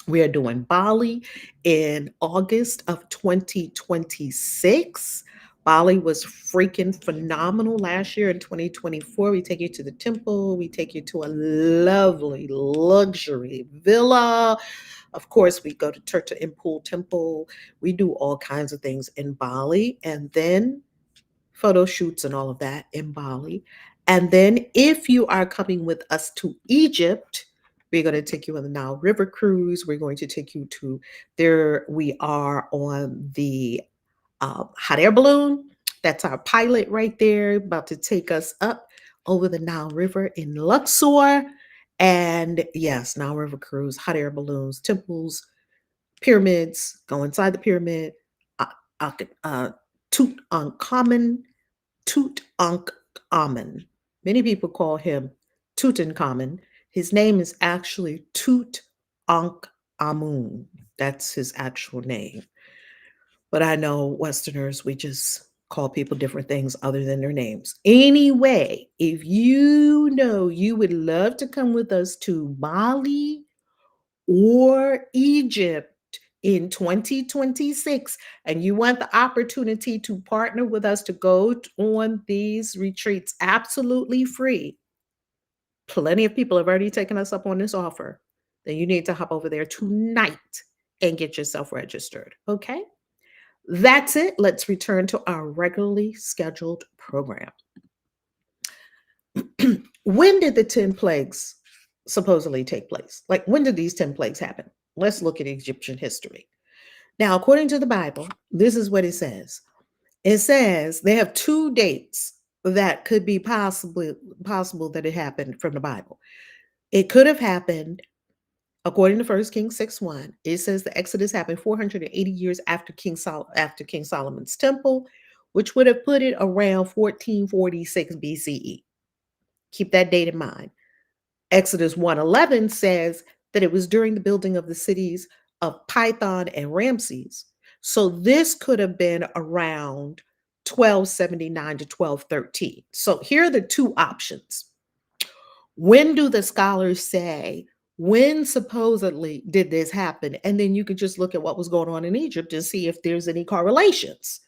We are doing Bali in August of 2026. Bali was freaking phenomenal last year in 2024. We take you to the temple, we take you to a lovely luxury villa. Of course, we go to Turta Impul Temple. We do all kinds of things in Bali, and then photo shoots and all of that in Bali. And then if you are coming with us to Egypt, we're going to take you on the Nile River cruise. We're going to take you to there. We are on the hot air balloon. That's our pilot right there, about to take us up over the Nile River in Luxor. And yes, Nile River cruise, hot air balloons, temples, pyramids, go inside the pyramid, uh, uh, Tutankhamun, Tutankhamun. Many people call him Tutankhamun. His name is actually Tutankhamun. That's his actual name. But I know Westerners, we just call people different things other than their names. Anyway, if you know you would love to come with us to Bali or Egypt in 2026, and you want the opportunity to partner with us to go on these retreats absolutely free, plenty of people have already taken us up on this offer, then you need to hop over there tonight and get yourself registered. Okay? That's it. Let's return to our regularly scheduled program. When did the 10 plagues supposedly take place? Like, when did these 10 plagues happen? Let's look at Egyptian history. Now, according to the Bible, this is what it says. It says they have two dates that could be possible that it happened from the Bible. It could have happened according to 1 Kings 6:1. It says the Exodus happened 480 years after King Solomon's temple, which would have put it around 1446 BCE. Keep that date in mind. Exodus 1:11 says that it was during the building of the cities of Python and Ramses. So this could have been around 1279 to 1213. So here are the two options. When do the scholars say, when supposedly did this happen? And then you could just look at what was going on in Egypt and see if there's any correlations.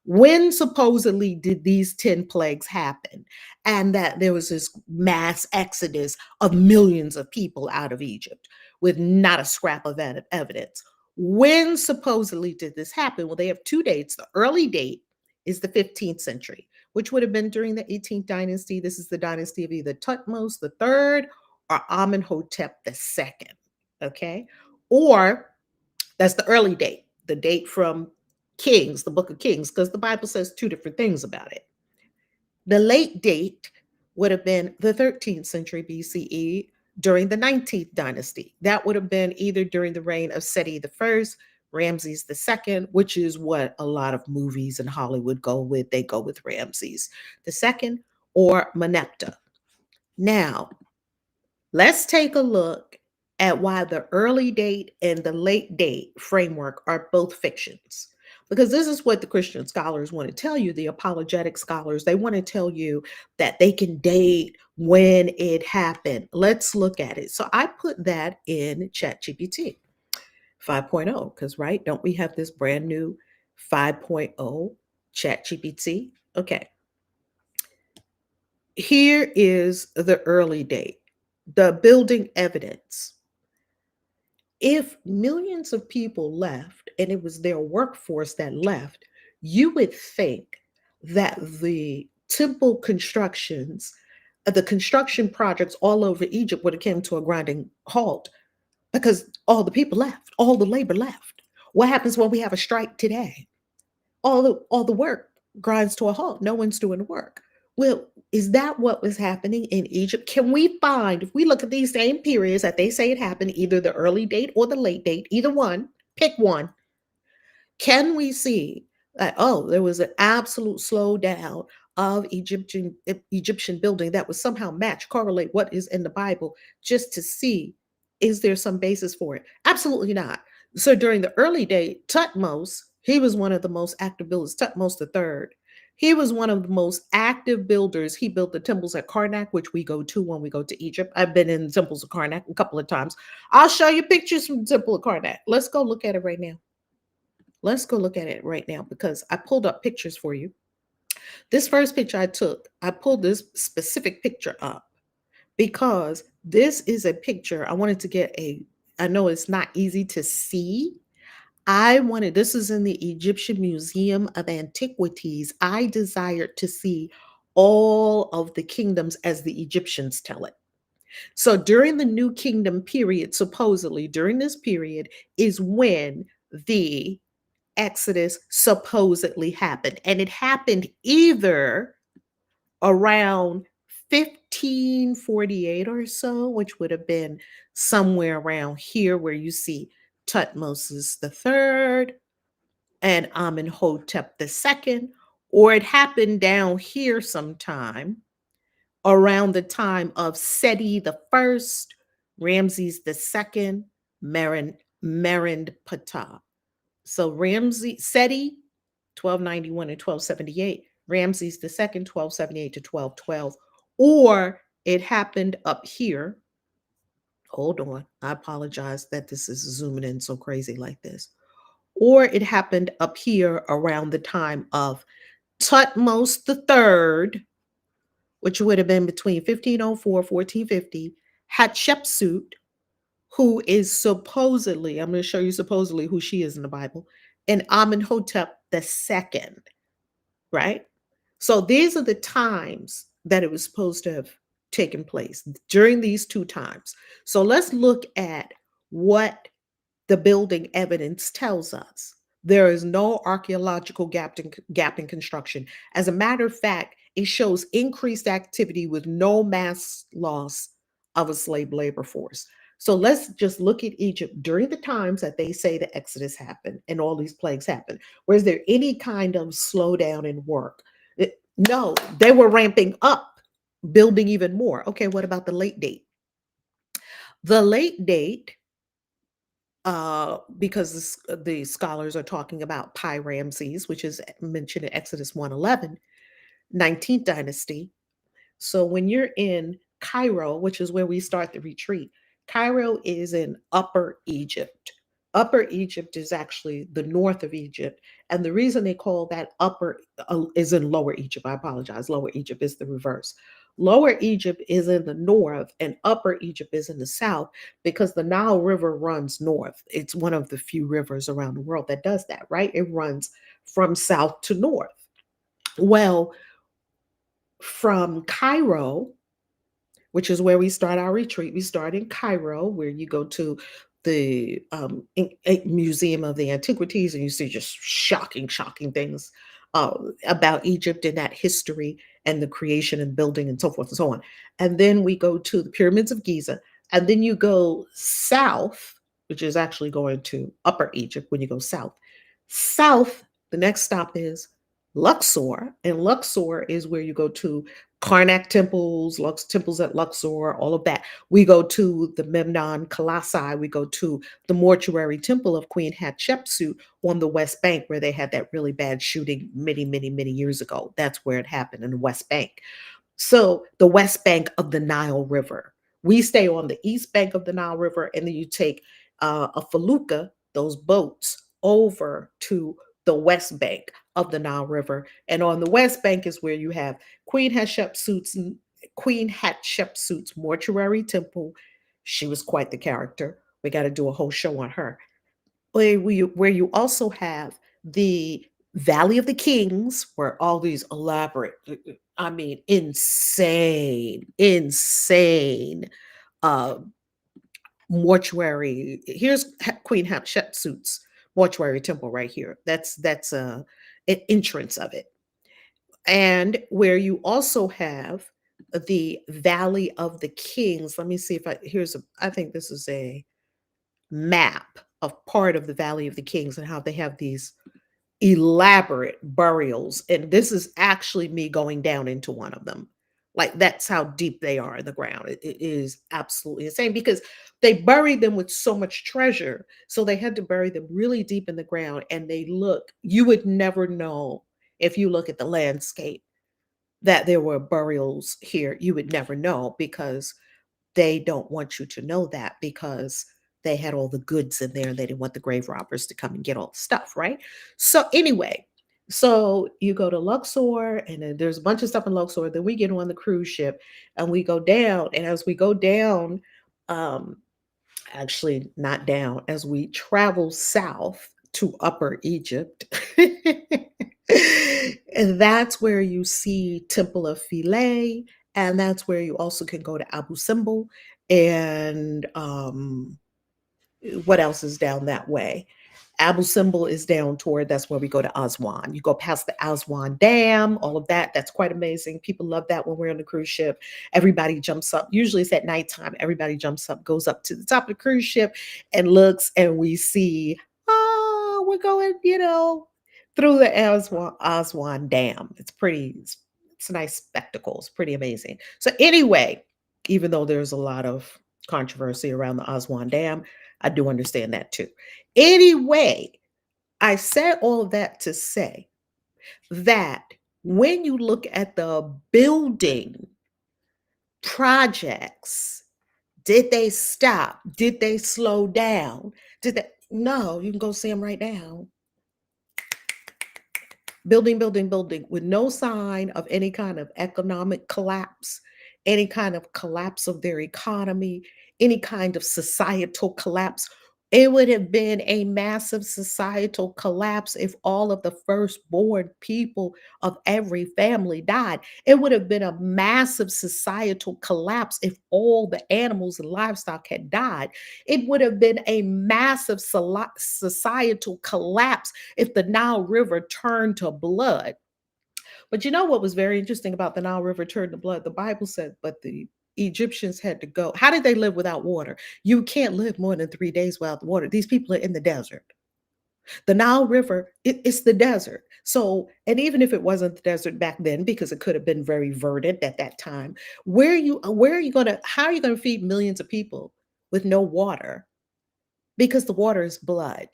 When supposedly did these 10 plagues happen? And that there was this mass exodus of millions of people out of Egypt with not a scrap of evidence. When supposedly did this happen? Well, they have two dates. The early date is the 15th century, which would have been during the 18th dynasty. This is the dynasty of either Tutmos the third or Amenhotep the second. Okay. Or that's the early date, the date from Kings, the book of Kings, because the Bible says two different things about it. The late date would have been the 13th century BCE during the 19th dynasty. That would have been either during the reign of Seti the first, Ramses the second, which is what a lot of movies in Hollywood go with. They go with Ramses the second or Meneptah. Now, let's take a look at why the early date and the late date framework are both fictions. Because this is what the Christian scholars want to tell you, the apologetic scholars, they want to tell you that they can date when it happened. Let's look at it. So I put that in ChatGPT 5.0, because, right, don't we have this brand new 5.0 ChatGPT? Okay. Here is the early date, the building evidence. If millions of people left and it was their workforce that left, you would think that the temple constructions, the construction projects all over Egypt would have come to a grinding halt because all the people left, all the labor left. What happens when we have a strike today? All the work grinds to a halt. No one's doing the work. Well, is that what was happening in Egypt? Can we find, if we look at these same periods that they say it happened, either the early date or the late date, either one, pick one, can we see that, oh, there was an absolute slowdown of Egyptian building that would somehow match, correlate what is in the Bible, just to see, is there some basis for it? Absolutely not. So during the early day, Tutmos, he was one of the most active builders, Tutmos the third. He was one of the most active builders. He built the temples at Karnak, which we go to when we go to Egypt. I've been in the temples of Karnak a couple of times. I'll show you pictures from the temple of Karnak. Let's go look at it right now. Let's go look at it right now because I pulled up pictures for you. This first picture I took, I pulled this specific picture up because this is a picture I wanted to get a, I know it's not easy to see. This is in the Egyptian Museum of Antiquities. I desired to see all of the kingdoms as the Egyptians tell it. So during the New Kingdom period, supposedly during this period, is when the Exodus supposedly happened. And it happened either around 1548 or so, which would have been somewhere around here where you see Tutmosis the third and Amenhotep the second, or it happened down here sometime around the time of Seti the first, Ramses the second, Merenptah. So Seti, 1291 and 1278, Ramses the second, 1278 to 1212, or it happened up here. Hold on, I apologize that this is zooming in so crazy like this. Or it happened up here around the time of Tutmos the third, which would have been between 1504 1450, Hatshepsut, who is supposedly, I'm going to show you supposedly who she is in the Bible, and Amenhotep the second, right? So these are the times that it was supposed to have taken place during these two times. So let's look at what the building evidence tells us. There is no archaeological gap in construction. As a matter of fact, it shows increased activity with no mass loss of a slave labor force. So let's just look at Egypt during the times that they say the Exodus happened and all these plagues happened. Was there any kind of slowdown in work? No, they were ramping up, building even more. Okay, what about the late date? The late date, because the scholars are talking about Pi Ramses, which is mentioned in Exodus 1:11, 19th dynasty. So when you're in Cairo, which is where we start the retreat, Cairo is in Upper Egypt. Upper Egypt is actually the north of Egypt. And the reason they call that upper is in Lower Egypt. I apologize. Lower Egypt is the reverse. Lower Egypt is in the north and Upper Egypt is in the south because the Nile River runs north. It's one of the few rivers around the world that does that, right? It runs from south to north. Well, from Cairo, which is where we start our retreat. We start in Cairo, where you go to the Museum of the Antiquities, and you see just shocking things about Egypt and that history and the creation and building and so forth and so on. And then we go to the pyramids of Giza, and then you go south, which is actually going to Upper Egypt when you go south. South, the next stop is Luxor, and Luxor is where you go to Karnak temples, temples at Luxor, all of that. We go to the Memnon Colossi. We go to the mortuary temple of Queen Hatshepsut on the West Bank, where they had that really bad shooting many years ago. That's where it happened, in the West Bank. So the West Bank of the Nile River. We stay on the East Bank of the Nile River, and then you take a felucca, those boats, over to the West Bank of the Nile River. And on the West Bank is where you have Queen Hatshepsut's mortuary temple. She was quite the character. We got to do a whole show on her. Where you also have the Valley of the Kings, where all these elaborate, I mean, insane uh, mortuary. Here's Queen Hatshepsut's mortuary temple right here. That's an entrance of it. and where you also have the Valley of the Kings. Let me see if I think this is a map of part of the Valley of the Kings and how they have these elaborate burials. And this is actually me going down into one of them. Like that's how deep they are in the ground. It is absolutely insane because they buried them with so much treasure. So they had to bury them really deep in the ground. And you would never know if you look at the landscape that there were burials here. You would never know because they don't want you to know that because they had all the goods in there and they didn't want the grave robbers to come and get all the stuff, right? So anyway, so you go to Luxor and then there's a bunch of stuff in Luxor. Then we get on the cruise ship and we go down. And as we go down, um, actually not down, as we travel south to Upper Egypt, and that's where you see Temple of Philae, and that's where you also can go to Abu Simbel, and what else is down that way? Abu Simbel is down toward, that's where we go to Aswan. You go past the Aswan Dam, all of that. That's quite amazing. People love that when we're on the cruise ship. Everybody jumps up. Usually it's at nighttime. Everybody jumps up, goes up to the top of the cruise ship and looks, and we see, oh, we're going, through the Aswan Dam. It's a nice spectacle. It's pretty amazing. So anyway, even though there's a lot of controversy around the Aswan Dam, I do understand that too. Anyway, I said all of that to say that when you look at the building projects, did they stop? Did they slow down? Did they? No, you can go see them right now. Building, building, building with no sign of any kind of economic collapse, any kind of collapse of their economy, any kind of societal collapse. It would have been a massive societal collapse if all of the firstborn people of every family died. It would have been a massive societal collapse if all the animals and livestock had died. It would have been a massive societal collapse if the Nile River turned to blood. But you know what was very interesting about the Nile River turned to blood? The Bible said, but the Egyptians had to go. How did they live without water? You can't live more than 3 days without water. These people are in the desert. The Nile River, it's the desert. So, and even if it wasn't the desert back then, because it could have been very verdant at that time, how are you gonna feed millions of people with no water? Because the water is blood.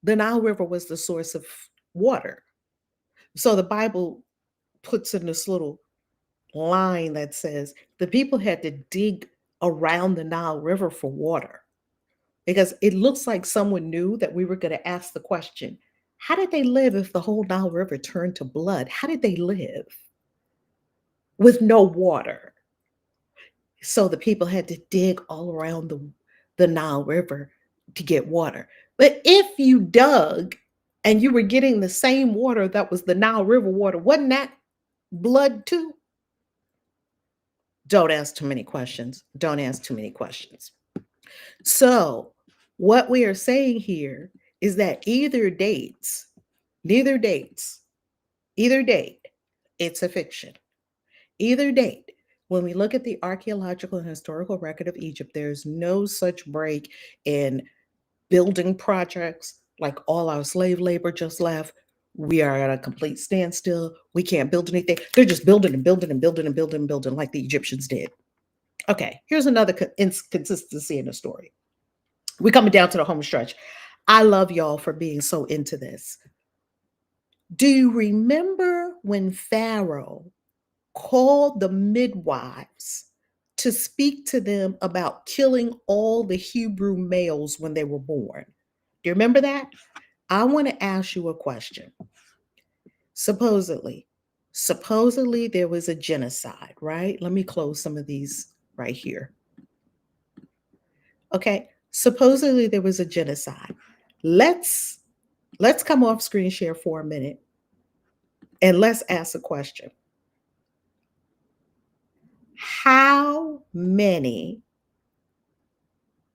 The Nile River was the source of water. So the Bible puts in this little line that says the people had to dig around the Nile River for water because it looks like someone knew that we were going to ask the question, how did they live if the whole Nile River turned to blood? How did they live with no water? So the people had to dig all around the Nile River to get water. But if you dug and you were getting the same water that was the Nile River water, wasn't that blood too? Don't ask too many questions. Don't ask too many questions. So, what we are saying here is that neither dates, either date, it's a fiction. Either date. When we look at the archaeological and historical record of Egypt, there's no such break in building projects like all our slave labor just left. We are at a complete standstill. We can't build anything. They're just building and building and building and building and building like the Egyptians did. Okay, here's another inconsistency in the story. We're coming down to the home stretch. I love y'all for being so into this. Do you remember when Pharaoh called the midwives to speak to them about killing all the Hebrew males when they were born? Do you remember that? I want to ask you a question. Supposedly, supposedly there was a genocide, right? Let me close some of these right here. Okay, supposedly there was a genocide. Let's let's come off screen share for a minute and let's ask a question. How many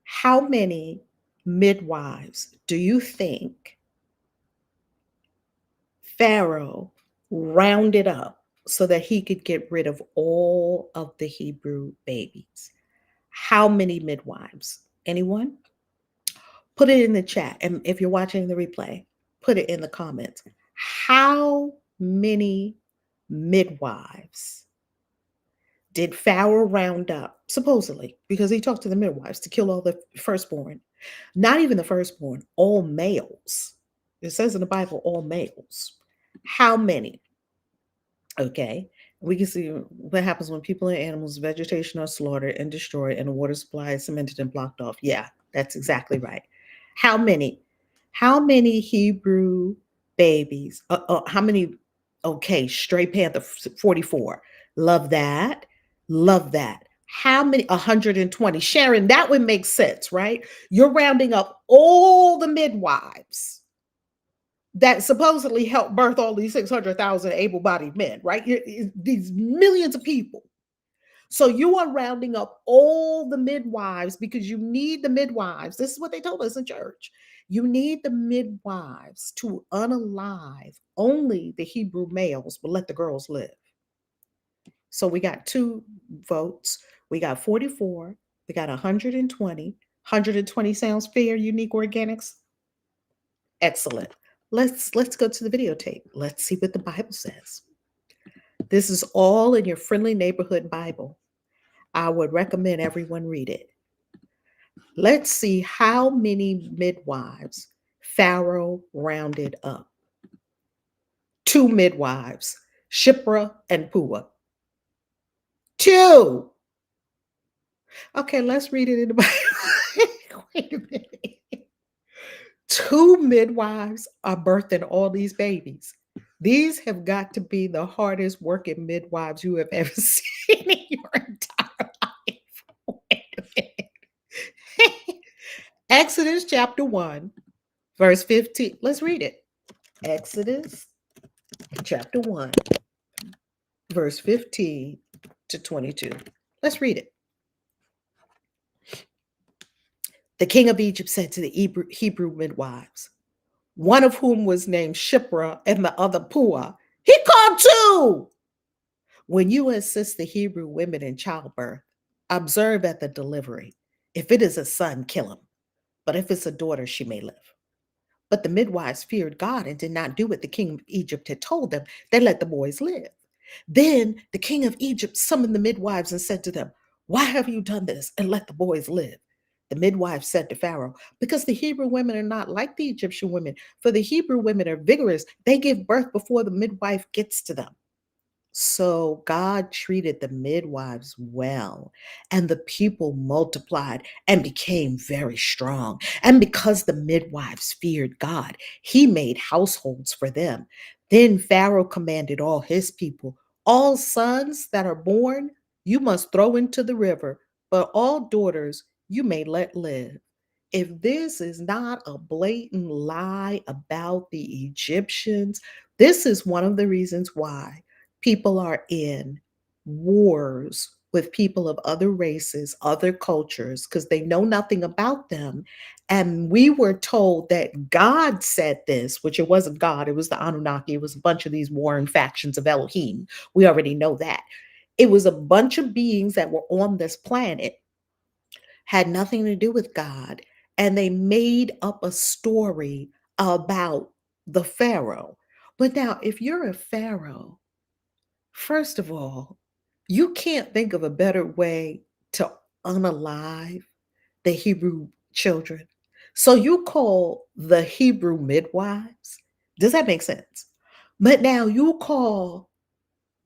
how many midwives do you think Pharaoh rounded up so that he could get rid of all of the Hebrew babies. How many midwives? Anyone? Put it in the chat. And if you're watching the replay, put it in the comments. How many midwives did Pharaoh round up, supposedly, because he talked to the midwives to kill all the firstborn? Not even the firstborn, all males. It says in the Bible, all males. How many? Okay. We can see what happens when people and animals, vegetation are slaughtered and destroyed, and the water supply is cemented and blocked off. Yeah, that's exactly right. How many? How many Hebrew babies? How many? Okay, Stray Panther 44. Love that. Love that. How many? 120. Sharon, that would make sense, right? You're rounding up all the midwives that supposedly helped birth all these 600,000 able-bodied men, right? These millions of people. So you are rounding up all the midwives because you need the midwives. This is what they told us in church. You need the midwives to unalive only the Hebrew males, but let the girls live. So we got 2 votes. We got 44. We got 120. 120 sounds fair, unique organics. Excellent. Let's go to the videotape. Let's see what the Bible says. This is all in your friendly neighborhood Bible. I would recommend everyone read it. Let's see how many midwives Pharaoh rounded up. 2 midwives, Shipra and Puah. 2. Okay, let's read it in the Bible. Wait a minute. 2 midwives are birthing all these babies. These have got to be the hardest working midwives you have ever seen in your entire life. Wait a minute. Exodus chapter 1, verse 15. Let's read it. Exodus chapter 1, verse 15 to 22. Let's read it. The king of Egypt said to the Hebrew midwives, one of whom was named Shipra and the other Puah, he called 2. When you assist the Hebrew women in childbirth, observe at the delivery. If it is a son, kill him. But if it's a daughter, she may live. But the midwives feared God and did not do what the king of Egypt had told them. They let the boys live. Then the king of Egypt summoned the midwives and said to them, why have you done this and let the boys live? The midwives said to Pharaoh, because the Hebrew women are not like the Egyptian women, for the Hebrew women are vigorous. They give birth before the midwife gets to them. So God treated the midwives well, and the people multiplied and became very strong. And because the midwives feared God, he made households for them. Then Pharaoh commanded all his people, all sons that are born, you must throw into the river, but all daughters you may let live. If this is not a blatant lie about the Egyptians, this is one of the reasons why people are in wars with people of other races, other cultures, because they know nothing about them. And we were told that God said this, which it wasn't God, it was the Anunnaki, it was a bunch of these warring factions of Elohim. We already know that. It was a bunch of beings that were on this planet, had nothing to do with God, and they made up a story about the Pharaoh. But now, if you're a Pharaoh, first of all, you can't think of a better way to unalive the Hebrew children. So you call the Hebrew midwives. Does that make sense? But now you call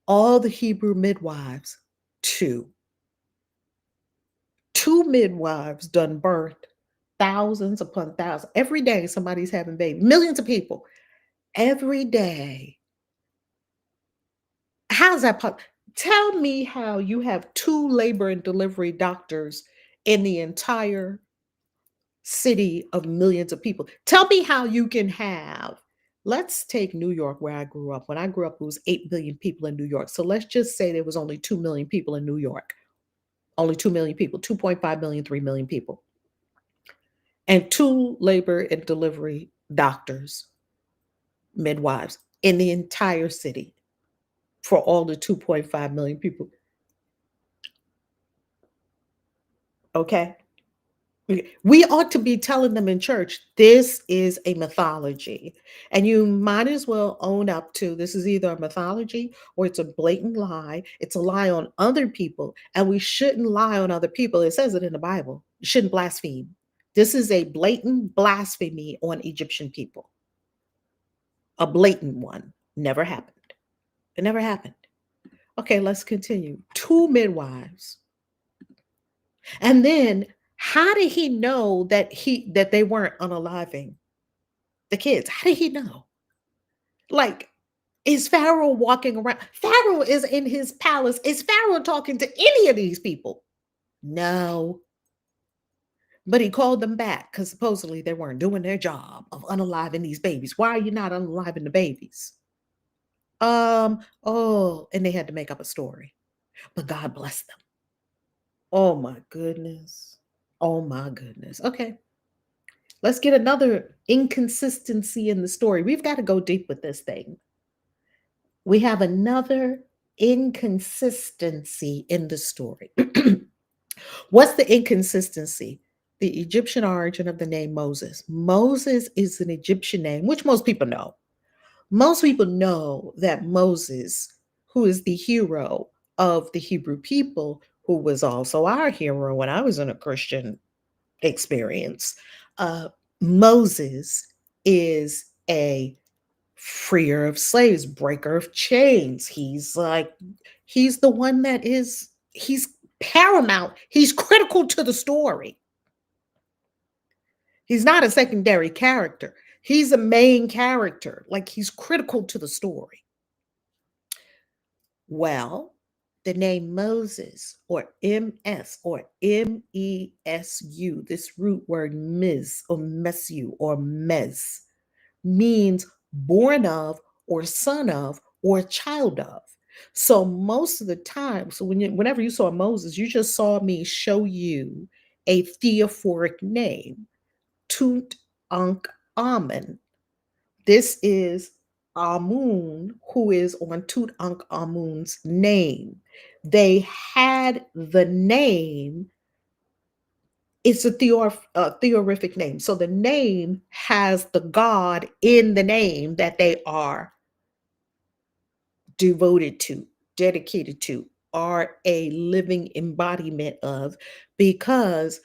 all the Hebrew midwives 2. 2 midwives done birthed thousands upon thousands. Every day somebody's having babies. Millions of people. Every day. How's that possible? Tell me how you have 2 labor and delivery doctors in the entire city of millions of people. Tell me how you can have, let's take New York where I grew up. When I grew up, it was 8 billion people in New York. So let's just say there was only 2 million people in New York. Only 2 million people, 2.5 million, 3 million people. And 2 labor and delivery doctors, midwives in the entire city. for all the 2.5 million people. Okay. We ought to be telling them in church, this is a mythology. And you might as well own up to this is either a mythology or it's a blatant lie. It's a lie on other people. And we shouldn't lie on other people. It says it in the Bible. You shouldn't blaspheme. This is a blatant blasphemy on Egyptian people. A blatant one. Never happened. It never happened. Okay, let's continue. Two midwives. And then how did he know that they weren't unaliving the kids? How did he know? Like, is Pharaoh walking around? Pharaoh is in his palace. Is Pharaoh talking to any of these people? No. But he called them back because supposedly they weren't doing their job of unaliving these babies. Why are you not unaliving the babies? Oh, and they had to make up a story. But God bless them. Oh my goodness. Oh my goodness. Okay. Let's get another inconsistency in the story. We've got to go deep with this thing. We have another inconsistency in the story. What's the inconsistency? The Egyptian origin of the name Moses. Moses is an Egyptian name, which most people know. Most people know that Moses, who is the hero of the Hebrew people, who was also our hero when I was in a Christian experience, uh, Moses is a freer of slaves, breaker of chains. He's the one he's paramount. He's critical to the story. He's not a secondary character. He's a main character. Like he's critical to the story. Well, the name Moses or MS or MESU, this root word mis or mesu or mes, means born of or son of or child of. So most of the time, so whenever you saw Moses, you just saw me show you a theophoric name, Tut Ankh Amen. This is Amun, who is on Tutankhamun's name. They had the name. It's a theorific name. So the name has the God in the name that they are devoted to, dedicated to, are a living embodiment of, because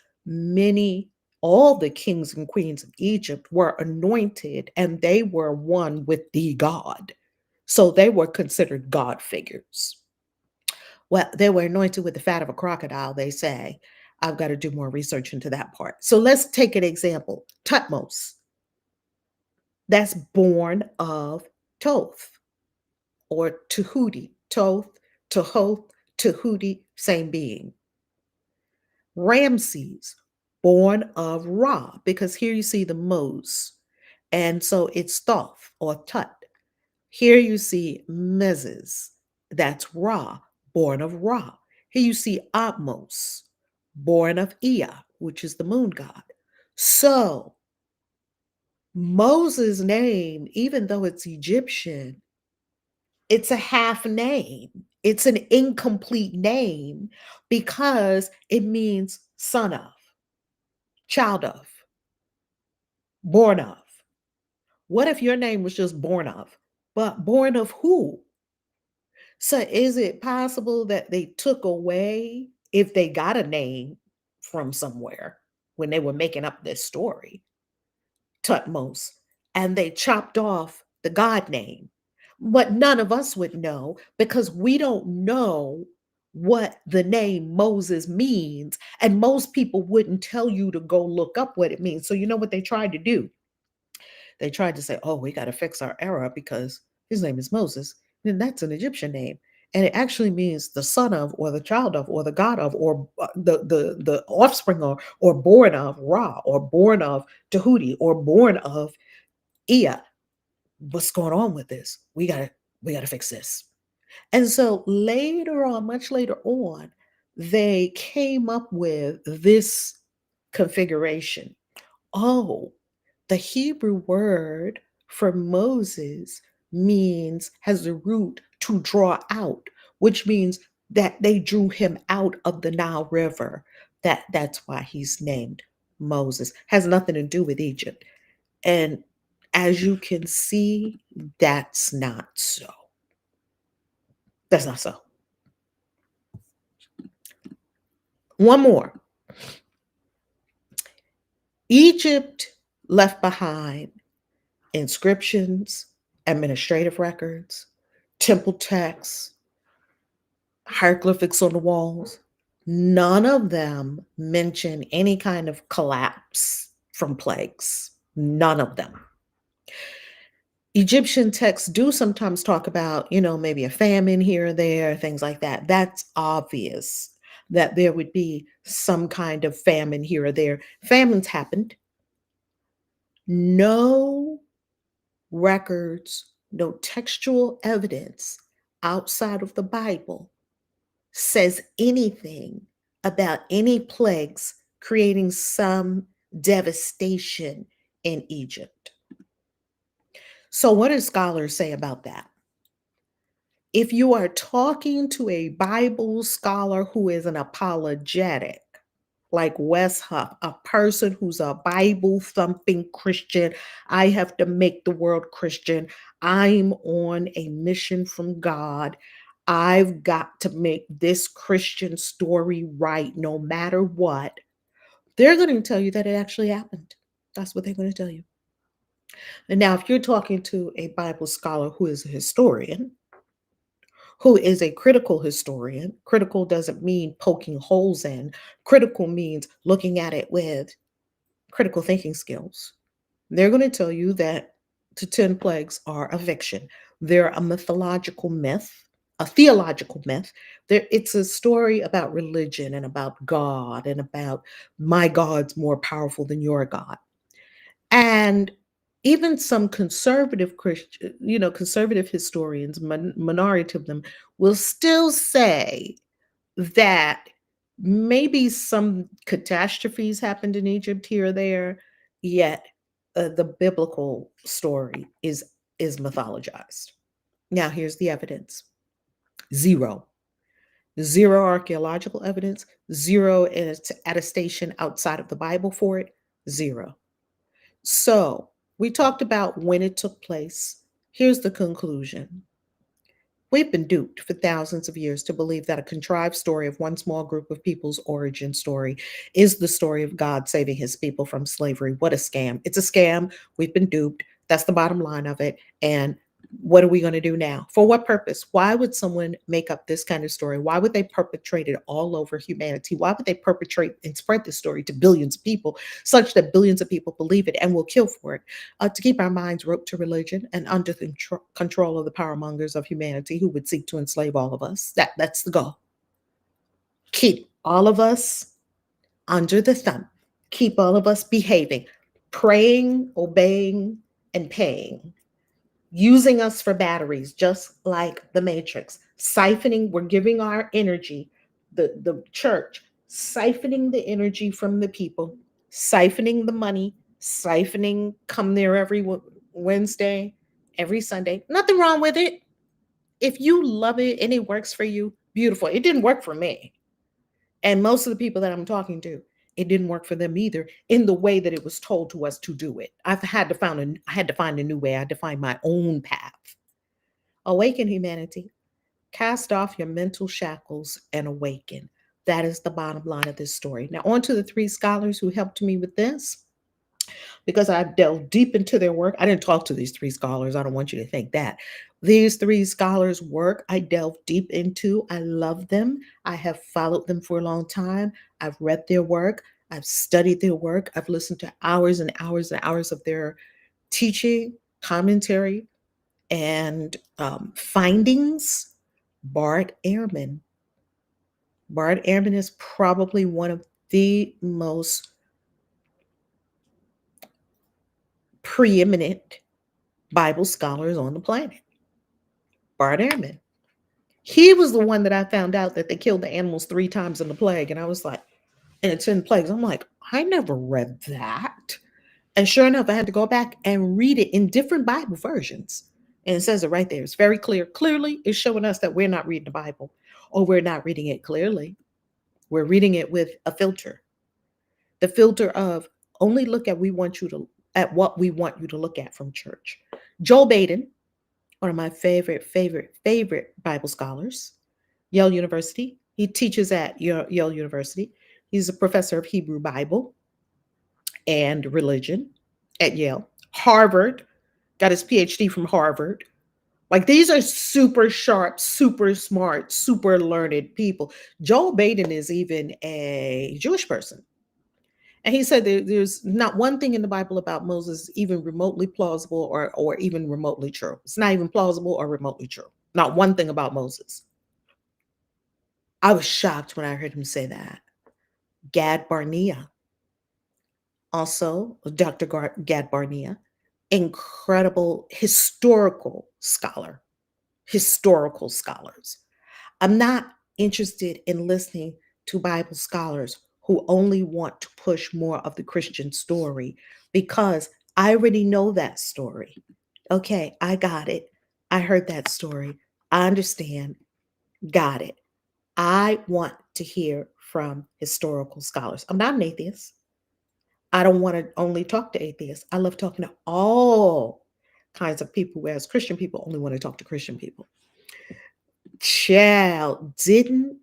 all the kings and queens of Egypt were anointed and they were one with the God. So they were considered God figures. Well, they were anointed with the fat of a crocodile, they say. I've got to do more research into that part. So let's take an example. Tutmos, that's born of Toth or Tahuti. Toth, Tahoth, Tahuti, same being. Ramses, born of Ra, because here you see the Mos. And so it's Thoth or Tut. Here you see Meses, that's Ra, born of Ra. Here you see Atmos, born of Ea, which is the moon god. So Moses' name, even though it's Egyptian, it's a half name. It's an incomplete name because it means son of, child of, born of. What if your name was just born of? But born of who? So is it possible that they took away, if they got a name from somewhere when they were making up this story, Tutmos, and they chopped off the God name? But none of us would know because we don't know what the name Moses means. And most people wouldn't tell you to go look up what it means. So, you know what they tried to do? They tried to say, oh, we got to fix our error because his name is Moses. And that's an Egyptian name. And it actually means the son of, or the child of, or the god of, or the offspring of, or born of Ra, or born of Tahuti, or born of Ea. What's going on with this? We gotta fix this. And so later on, much later on, they came up with this configuration. Oh, the Hebrew word for Moses has the root to draw out, which means that they drew him out of the Nile River. That's why he's named Moses. Has nothing to do with Egypt. And as you can see, that's not so. That's not so. One more. Egypt left behind inscriptions, administrative records, temple texts, hieroglyphics on the walls. None of them mention any kind of collapse from plagues. None of them. Egyptian texts do sometimes talk about, maybe a famine here or there, things like that. That's obvious that there would be some kind of famine here or there. Famines happened. No records, no textual evidence outside of the Bible says anything about any plagues creating some devastation in Egypt. So, what do scholars say about that? If you are talking to a Bible scholar who is an apologetic, like Wes Huff, a person who's a Bible thumping Christian, I have to make the world Christian. I'm on a mission from God. I've got to make this Christian story right no matter what. They're going to tell you that it actually happened. That's what they're going to tell you. And now, if you're talking to a Bible scholar who is a historian, who is a critical historian, critical doesn't mean poking holes in, critical means looking at it with critical thinking skills. They're going to tell you that the 10 plagues are a fiction. They're a mythological myth, a theological myth. It's a story about religion and about God and about my God's more powerful than your God. And even some conservative Christian, conservative historians, minority of them, will still say that maybe some catastrophes happened in Egypt here or there, yet the biblical story is mythologized. Now, here's the evidence: zero, zero archaeological evidence, zero attestation outside of the Bible for it, zero. So we talked about when it took place. Here's the conclusion. We've been duped for thousands of years to believe that a contrived story of one small group of people's origin story is the story of God saving his people from slavery. What a scam. It's a scam. We've been duped. That's the bottom line of it. And what are we going to do now? For what purpose? Why would someone make up this kind of story? Why would they perpetrate it all over humanity? Why would they perpetrate and spread this story to billions of people, such that billions of people believe it and will kill for it? To keep our minds roped to religion and under the control of the power mongers of humanity who would seek to enslave all of us. That's the goal. Keep all of us under the thumb. Keep all of us behaving, praying, obeying, and paying. Using us for batteries, just like the Matrix. Siphoning, we're giving our energy, the church, siphoning the energy from the people, siphoning the money, siphoning, come there every Wednesday, every Sunday. Nothing wrong with it. If you love it and it works for you, beautiful. It didn't work for me. And most of the people that I'm talking to, it didn't work for them either in the way that it was told to us to do it. I had to find a new way. I had to find my own path. Awaken, humanity. Cast off your mental shackles and awaken. That is the bottom line of this story. Now, on to the three scholars who helped me with this, because I delved deep into their work. I didn't talk to these three scholars. I don't want you to think that. These three scholars' work I delved deep into. I love them. I have followed them for a long time. I've read their work. I've studied their work. I've listened to hours and hours and hours of their teaching, commentary, and findings. Bart Ehrman. Bart Ehrman is probably one of the most preeminent Bible scholars on the planet. Bart Ehrman. He was the one that I found out that they killed the animals 3 times in the plague. And I was like, and it's 10 plagues. I'm like, I never read that. And sure enough, I had to go back and read it in different Bible versions. And it says it right there. It's very clear. Clearly, it's showing us that we're not reading the Bible, or we're not reading it clearly. We're reading it with a filter. The filter of only look at what we want you to look at from church. Joel Baden, one of my favorite Bible scholars, Yale University. He teaches at Yale University. He's a professor of Hebrew Bible and religion at Yale. Harvard, got his PhD from Harvard. Like, these are super sharp, super smart, super learned people. Joel Baden is even a Jewish person. And he said there's not one thing in the Bible about Moses even remotely plausible or even remotely true. It's not even plausible or remotely true. Not one thing about Moses. I was shocked when I heard him say that. Gad Barnea, also Dr. Gad Barnea, incredible historical scholar. Historical scholars. I'm not interested in listening to Bible scholars who only want to push more of the Christian story because I already know that story. Okay, I got it. I heard that story. I understand. Got it. I want to hear from historical scholars. I'm not an atheist. I don't want to only talk to atheists. I love talking to all kinds of people, whereas Christian people only want to talk to Christian people. Child, didn't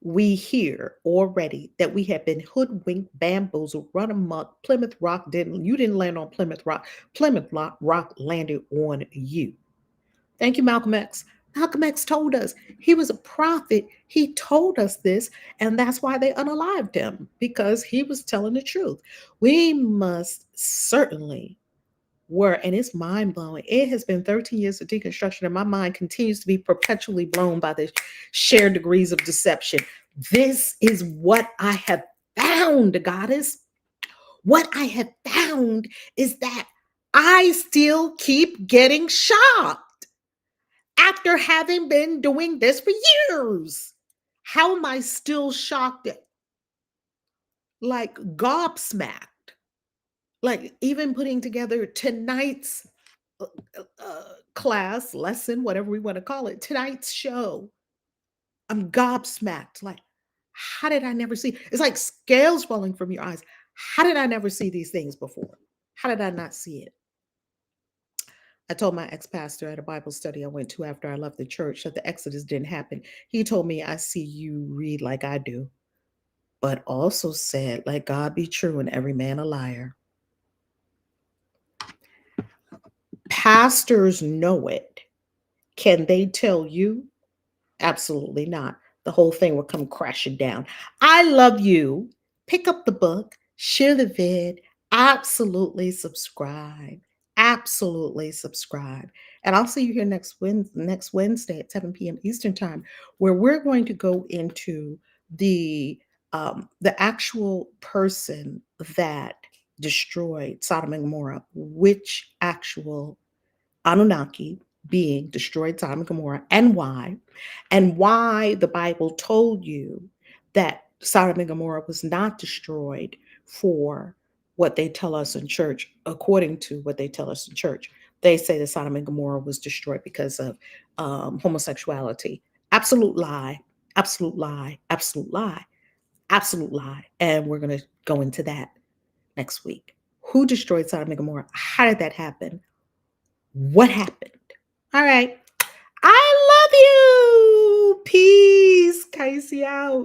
we hear already that we have been hoodwinked, bamboozled, run amok? You didn't land on Plymouth Rock. Rock landed on you. Thank you, Malcolm X. Malcolm X told us he was a prophet. He told us this, and that's why they unalived him, because he was telling the truth. We must certainly and it's mind blowing. It has been 13 years of deconstruction, and my mind continues to be perpetually blown by the shared degrees of deception. This is what I have found, Goddess. What I have found is that I still keep getting shocked after having been doing this for years. How am I still shocked? Like, gobsmacked. Like, even putting together tonight's class, lesson, whatever we want to call it, tonight's show, I'm gobsmacked. Like, how did I never see? It's like scales falling from your eyes. How did I never see these things before? How did I not see it? I told my ex-pastor at a Bible study I went to after I left the church that the Exodus didn't happen. He told me, I see you read like I do, but also said, let God be true and every man a liar. Pastors know it. Can they tell you? Absolutely not. The whole thing will come crashing down. I love you. Pick up the book, share the vid, absolutely subscribe. Absolutely subscribe. And I'll see you here next Wednesday at 7 p.m. Eastern Time, where we're going to go into the actual person that destroyed Sodom and Gomorrah, which actual Anunnaki being destroyed Sodom and Gomorrah, and why the Bible told you that Sodom and Gomorrah was not destroyed for what they tell us in church. According to what they tell us in church, they say that Sodom and Gomorrah was destroyed because of homosexuality. Absolute lie, absolute lie, absolute lie, absolute lie. And we're going to go into that next week. Who destroyed Sodom and Gomorrah? How did that happen? What happened? All right. I love you. Peace. Casey out.